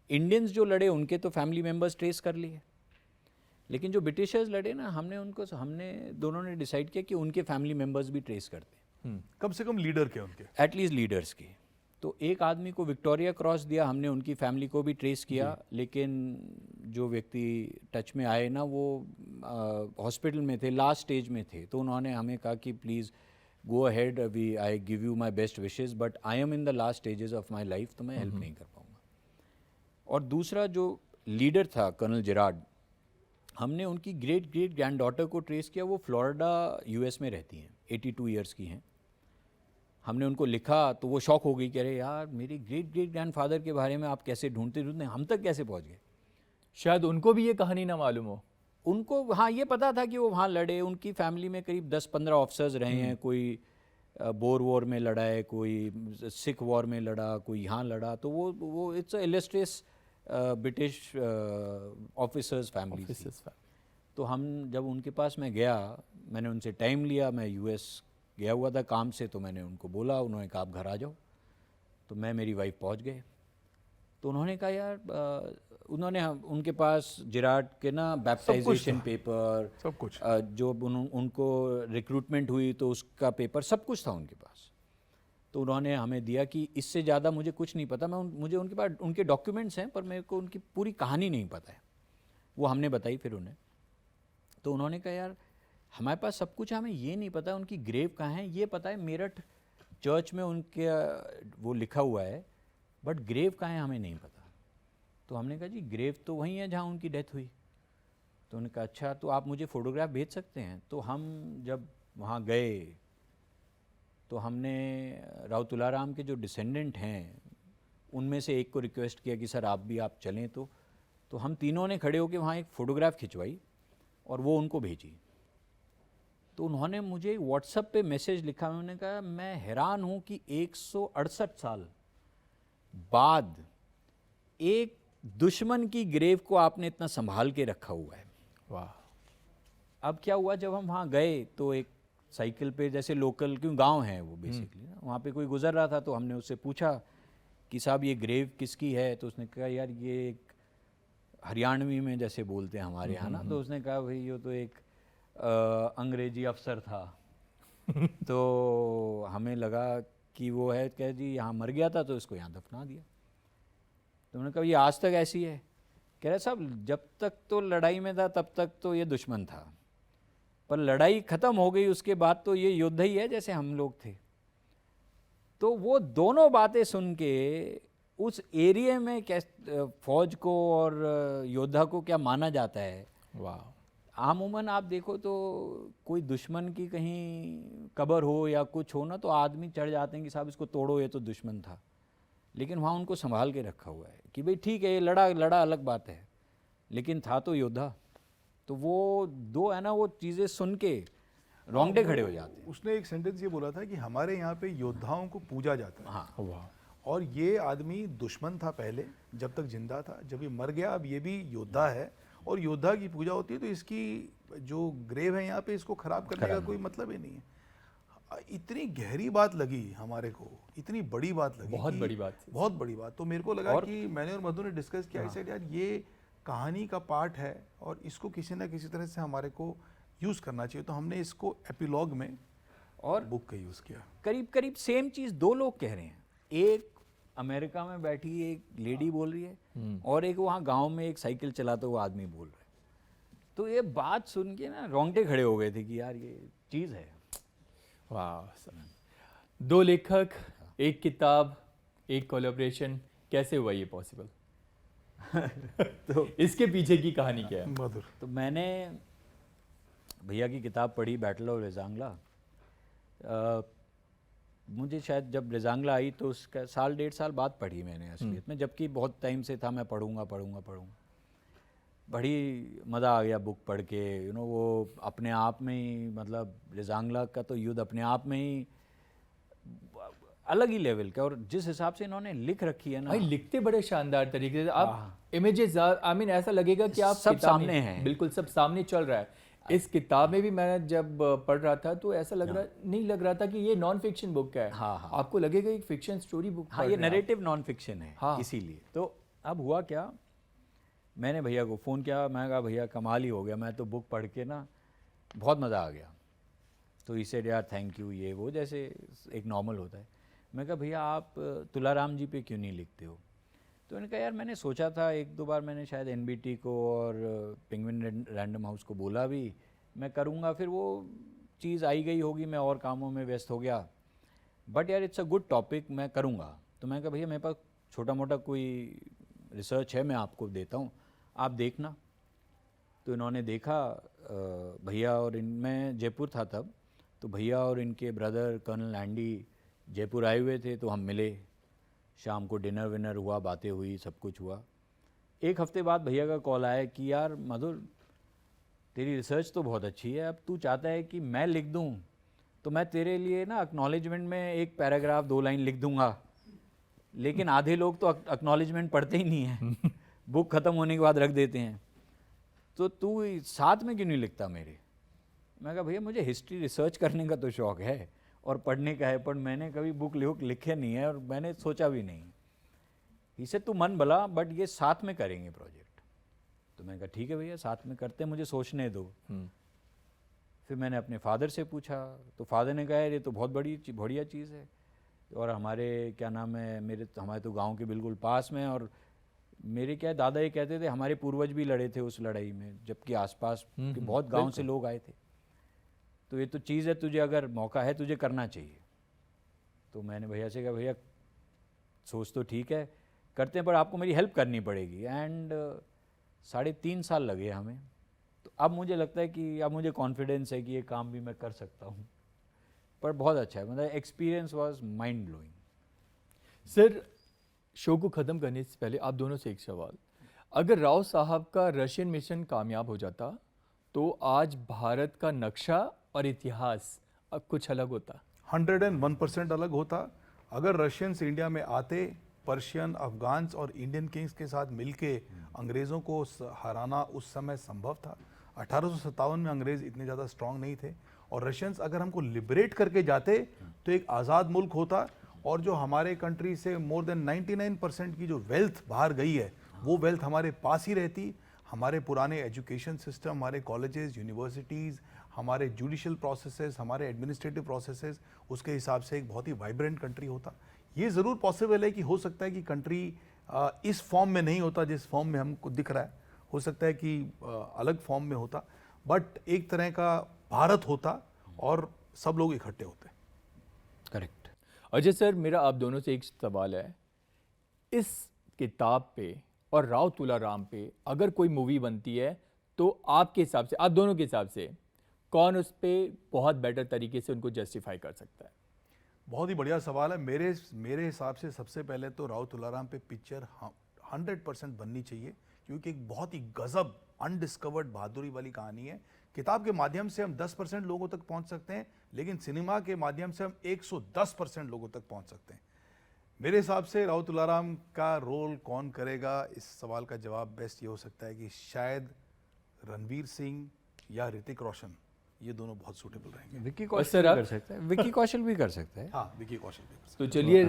इंडियंस जो लड़े उनके तो फैमिली मेंबर्स ट्रेस कर लिए, लेकिन जो ब्रिटिशर्स लड़े ना, हमने दोनों ने डिसाइड किया कि उनके फैमिली मेंबर्स भी ट्रेस करते हैं, कम से कम लीडर के उनके। एटलीस्ट लीडर्स के। तो एक आदमी को विक्टोरिया क्रॉस दिया हमने, उनकी फैमिली को भी ट्रेस किया, लेकिन जो व्यक्ति टच में आए ना, वो हॉस्पिटल में थे, लास्ट स्टेज में थे। तो उन्होंने हमें कहा कि please go ahead, I give you my best wishes, but I am in the last stages of my life, तो मैं हेल्प नहीं कर पाऊँगा। और दूसरा जो लीडर था कर्नल जिराड, हमने उनकी ग्रेट ग्रैंड डॉटर को ट्रेस किया, वो फ्लोरिडा यूएस में रहती हैं, 82 ईयर्स की हैं। हमने उनको लिखा तो वो शॉक हो गई, कह रहे यार मेरे ग्रेट ग्रैंडफादर के बारे में आप कैसे ढूंढते हम तक कैसे पहुंच गए? शायद उनको भी ये कहानी ना मालूम हो। उनको हाँ ये पता था कि वो वहाँ लड़े, उनकी फैमिली में करीब 10-15 ऑफिसर्स रहे हैं, कोई बोर वॉर में लड़ा है, कोई सिख वॉर में लड़ा, कोई यहाँ लड़ा। तो वो it's illustrious British officers family थी। तो हम जब उनके पास मैं गया, मैंने उनसे टाइम लिया, मैं यूएस गया हुआ था काम से, तो मैंने उनको बोला, उन्होंने कहा आप घर आ जाओ। तो मैं मेरी वाइफ पहुंच गए। तो उन्होंने कहा यार उन्होंने उनके पास जिराड के ना बैप्टाइजेशन पेपर, सब कुछ जो उनको रिक्रूटमेंट हुई तो उसका पेपर, सब कुछ था उनके पास। तो उन्होंने हमें दिया कि इससे ज़्यादा मुझे कुछ नहीं पता, मुझे उनके पास उनके डॉक्यूमेंट्स हैं, पर मेरे को उनकी पूरी कहानी नहीं पता है। वो हमने बताई फिर उन्हें। तो उन्होंने कहा यार हमारे पास सब कुछ है, हमें ये नहीं पता उनकी ग्रेव कहाँ है। ये पता है मेरठ चर्च में उनके वो लिखा हुआ है, बट ग्रेव कहाँ है हमें नहीं पता। तो हमने कहा जी ग्रेव तो वहीं है जहाँ उनकी डेथ हुई। तो उन्होंने कहा अच्छा, तो आप मुझे फ़ोटोग्राफ भेज सकते हैं। तो हम जब वहाँ गए तो हमने राव तुलाराम के जो डिसेंडेंट हैं उनमें से एक को रिक्वेस्ट किया कि सर आप चलें। तो हम तीनों ने खड़े होकर वहाँ एक फ़ोटोग्राफ खिंचवाई और वो उनको भेजी। तो उन्होंने मुझे व्हाट्सएप पे मैसेज लिखा, उन्होंने कहा मैं हैरान हूँ कि 168 साल बाद एक दुश्मन की ग्रेव को आपने इतना संभाल के रखा हुआ है। वाह। अब क्या हुआ, जब हम वहाँ गए तो एक साइकिल पे, जैसे लोकल, क्यों गांव है वो बेसिकली ना, वहाँ पे कोई गुजर रहा था, तो हमने उससे पूछा कि साहब ये ग्रेव किसकी है। तो उसने कहा यार ये एक हरियाणवी में जैसे बोलते हैं हमारे यहाँ ना, तो उसने कहा भाई ये तो एक अंग्रेजी अफसर था। तो हमें लगा कि वो है, कह जी यहाँ मर गया था तो इसको यहाँ दफना दिया। तो उन्होंने कहा ये आज तक ऐसी है? कह रहे साहब जब तक तो लड़ाई में था तब तक तो ये दुश्मन था, पर लड़ाई ख़त्म हो गई उसके बाद तो ये योद्धा ही है जैसे हम लोग थे। तो वो दोनों बातें सुन के उस एरिया में फौज को और योद्धा को क्या माना जाता है, वाह, आमूमन आप देखो तो कोई दुश्मन की कहीं कब्र हो या कुछ हो ना, तो आदमी चढ़ जाते हैं कि साहब इसको तोड़ो, ये तो दुश्मन था। लेकिन वहाँ उनको संभाल के रखा हुआ है कि भाई ठीक है, ये लड़ा अलग बात है, लेकिन था तो योद्धा। तो वो दो है ना, वो चीज़ें सुन के रोंगटे खड़े हो जाते हैं। उसने एक सेंटेंस ये बोला था कि हमारे यहाँ पे योद्धाओं को पूजा जाता है। हाँ, वाह, और ये आदमी दुश्मन था पहले जब तक जिंदा था, जब ये मर गया अब ये भी योद्धा है और योद्धा की पूजा होती है, तो इसकी जो ग्रेव है यहाँ पे इसको खराब करने का कोई मतलब ही नहीं है। इतनी गहरी बात लगी हमारे को, इतनी बड़ी बात लगी, बहुत कि बड़ी बात थी। बहुत बड़ी बात। तो मेरे को लगा कि मैंने और मधु ने डिस्कस किया, ऐसे यार ये कहानी का पार्ट है और इसको किसी ना किसी तरह से हमारे को यूज़ करना चाहिए, तो हमने इसको एपिलॉग में और बुक का यूज़ किया। करीब करीब सेम चीज़ दो लोग कह रहे हैं। एक अमेरिका में बैठी एक लेडी बोल रही है और एक वहाँ गांव में एक साइकिल चलाता हुआ आदमी बोल रहा है। तो ये बात सुन के ना रोंगटे खड़े हो गए थे कि यार ये चीज़ है। वाह, दो लेखक, एक किताब, एक कोलैबोरेशन, कैसे हुआ ये पॉसिबल? तो इसके पीछे की कहानी क्या है? मधुर। तो मैंने भैया की किताब पढ़ी, बैटल ऑफ रेजांगला। मुझे शायद जब रेजांगला आई तो उसका साल 1.5 साल बाद पढ़ी मैंने असलियत में, जबकि बहुत टाइम से था मैं पढ़ूंगा। बड़ी मज़ा आ गया बुक पढ़ के। वो अपने आप में ही, मतलब रेजांगला का तो युद्ध अपने आप में ही अलग ही लेवल का, और जिस हिसाब से इन्होंने लिख रखी है ना, भाई लिखते बड़े शानदार तरीके से, आप इमेजेस, आई मीन ऐसा लगेगा कि आप सब किताब में- सामने हैं। बिल्कुल सब सामने चल रहा है। इस किताब में भी मैं जब पढ़ रहा था तो ऐसा नहीं लग रहा था कि ये नॉन फिक्शन बुक है। हाँ। आपको लगेगा एक फिक्शन स्टोरी बुक। हाँ, ये नैरेटिव नॉन फिक्शन है। हाँ। इसीलिए तो अब हुआ क्या, मैंने भैया को फ़ोन किया, मैं कहा भैया कमाल ही हो गया, मैं तो बुक पढ़ के ना बहुत मज़ा आ गया। तो इसे यार थैंक यू, ये वो जैसे एक नॉर्मल होता है। मैं कहा भैया आप तुलाराम जी पे क्यों नहीं लिखते हो? तो उन्होंने कहा यार मैंने सोचा था, 1-2 बार मैंने शायद एनबीटी को और पेंगुइन रैंडम हाउस को बोला भी मैं करूँगा, फिर वो चीज़ आई गई होगी, मैं और कामों में व्यस्त हो गया। बट यार इट्स अ गुड टॉपिक, मैं करूँगा। तो मैं कहा भैया मेरे पास छोटा मोटा कोई रिसर्च है, मैं आपको देता हूँ, आप देखना। तो इन्होंने देखा, भैया और मैं जयपुर था तब, तो भैया और इनके ब्रदर कर्नल एंडी जयपुर आए हुए थे, तो हम मिले, शाम को डिनर विनर हुआ, बातें हुई, सब कुछ हुआ। 1 हफ्ते बाद भैया का कॉल आया कि यार मधुर तेरी रिसर्च तो बहुत अच्छी है, अब तू चाहता है कि मैं लिख दूं, तो मैं तेरे लिए ना एक्नॉलेजमेंट में एक पैराग्राफ 2 लाइन लिख दूंगा। लेकिन आधे लोग तो एक्नॉलेजमेंट पढ़ते ही नहीं हैं, बुक ख़त्म होने के बाद रख देते हैं, तो तू साथ में क्यों नहीं लिखता मेरे? मैं कहा भैया मुझे हिस्ट्री रिसर्च करने का तो शौक़ है और पढ़ने का है, पर मैंने कभी बुक लिखे नहीं है और मैंने सोचा भी नहीं। इसे तू मन भला, बट ये साथ में करेंगे प्रोजेक्ट। तो मैंने कहा ठीक है भैया साथ में करते हैं, मुझे सोचने दो। फिर मैंने अपने फादर से पूछा, तो फादर ने कहा ये तो बहुत बढ़िया चीज़ है, और हमारे क्या नाम है, हमारे तो गांव के बिल्कुल पास में, और मेरे क्या दादा ये कहते थे हमारे पूर्वज भी लड़े थे उस लड़ाई में, जबकि आसपास के बहुत गांव से लोग आए थे। तो ये तो चीज़ है, तुझे अगर मौका है तुझे करना चाहिए। तो मैंने भैया से कहा भैया सोच तो ठीक है, करते हैं, पर आपको मेरी हेल्प करनी पड़ेगी। एंड 3.5 साल लगे हमें। तो अब मुझे लगता है कि अब मुझे कॉन्फिडेंस है कि ये काम भी मैं कर सकता हूँ। पर बहुत अच्छा है, मतलब experience was mind blowing. Sir, show को ख़त्म करने से पहले आप दोनों से एक सवाल, अगर राव साहब का रशियन मिशन कामयाब हो जाता तो आज भारत का नक्शा और इतिहास अब कुछ अलग होता? 101% अलग होता। अगर रशियंस इंडिया में आते, पर्शियन, अफगान्स और इंडियन किंग्स के साथ मिलके अंग्रेज़ों को हराना उस समय संभव था। 1857 में अंग्रेज़ इतने ज़्यादा स्ट्रांग नहीं थे, और रशियंस अगर हमको लिबरेट करके जाते तो एक आज़ाद मुल्क होता, और जो हमारे कंट्री से मोर देन 99% की जो वेल्थ बाहर गई है, वो वेल्थ हमारे पास ही रहती। हमारे पुराने एजुकेशन सिस्टम, हमारे कॉलेजेस, यूनिवर्सिटीज़, हमारे जुडिशियल प्रोसेसेस, हमारे एडमिनिस्ट्रेटिव प्रोसेसेस, उसके हिसाब से एक बहुत ही वाइब्रेंट कंट्री होता। ये ज़रूर पॉसिबल है कि हो सकता है कि कंट्री इस फॉर्म में नहीं होता जिस फॉर्म में हमको दिख रहा है, हो सकता है कि अलग फॉर्म में होता, बट एक तरह का भारत होता और सब लोग इकट्ठे होते। करेक्ट। अजय सर, मेरा आप दोनों से एक सवाल है, इस किताब पे और राव तुलाराम पे अगर कोई मूवी बनती है तो तो आपके हिसाब से, आप दोनों के हिसाब से कौन उस पर बहुत बेटर तरीके से उनको जस्टिफाई कर सकता है? बहुत ही बढ़िया सवाल है। मेरे हिसाब से सबसे पहले तो राव तुलाराम पे पिक्चर 100% बननी चाहिए, क्योंकि एक बहुत ही गजब अनडिस्कवर्ड बहादुरी वाली कहानी है। किताब के माध्यम से हम 10% लोगों तक पहुंच सकते हैं, लेकिन सिनेमा के माध्यम से हम 110% लोगों तक पहुंच सकते हैं। मेरे हिसाब से राव तुलाराम का रोल कौन करेगा, इस सवाल का जवाब बेस्ट ये हो सकता है कि शायद रणवीर सिंह या ऋतिक रोशन, ये दोनों बहुत सूटेबल रहेंगे। विक्की और कौशल सर भी आप- कर सकता है, विक्की कौशल भी कर सकता है। हाँ, विकी कौशल भी कर सकते तो चलिए,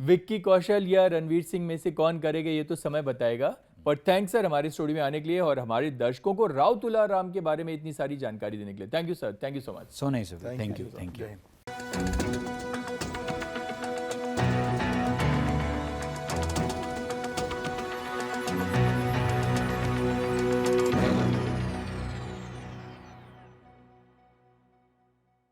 विक्की कौशल या रणवीर सिंह में से कौन करेगा ये तो समय बताएगा। पर थैंक्स सर हमारी स्टूडियो में आने के लिए और हमारे दर्शकों को राव तुलाराम के बारे में इतनी सारी जानकारी देने के लिए। Thank you sir, thank you so much. So नहीं सर, हैं। Thank you, sir. Thank you. जय हिंद।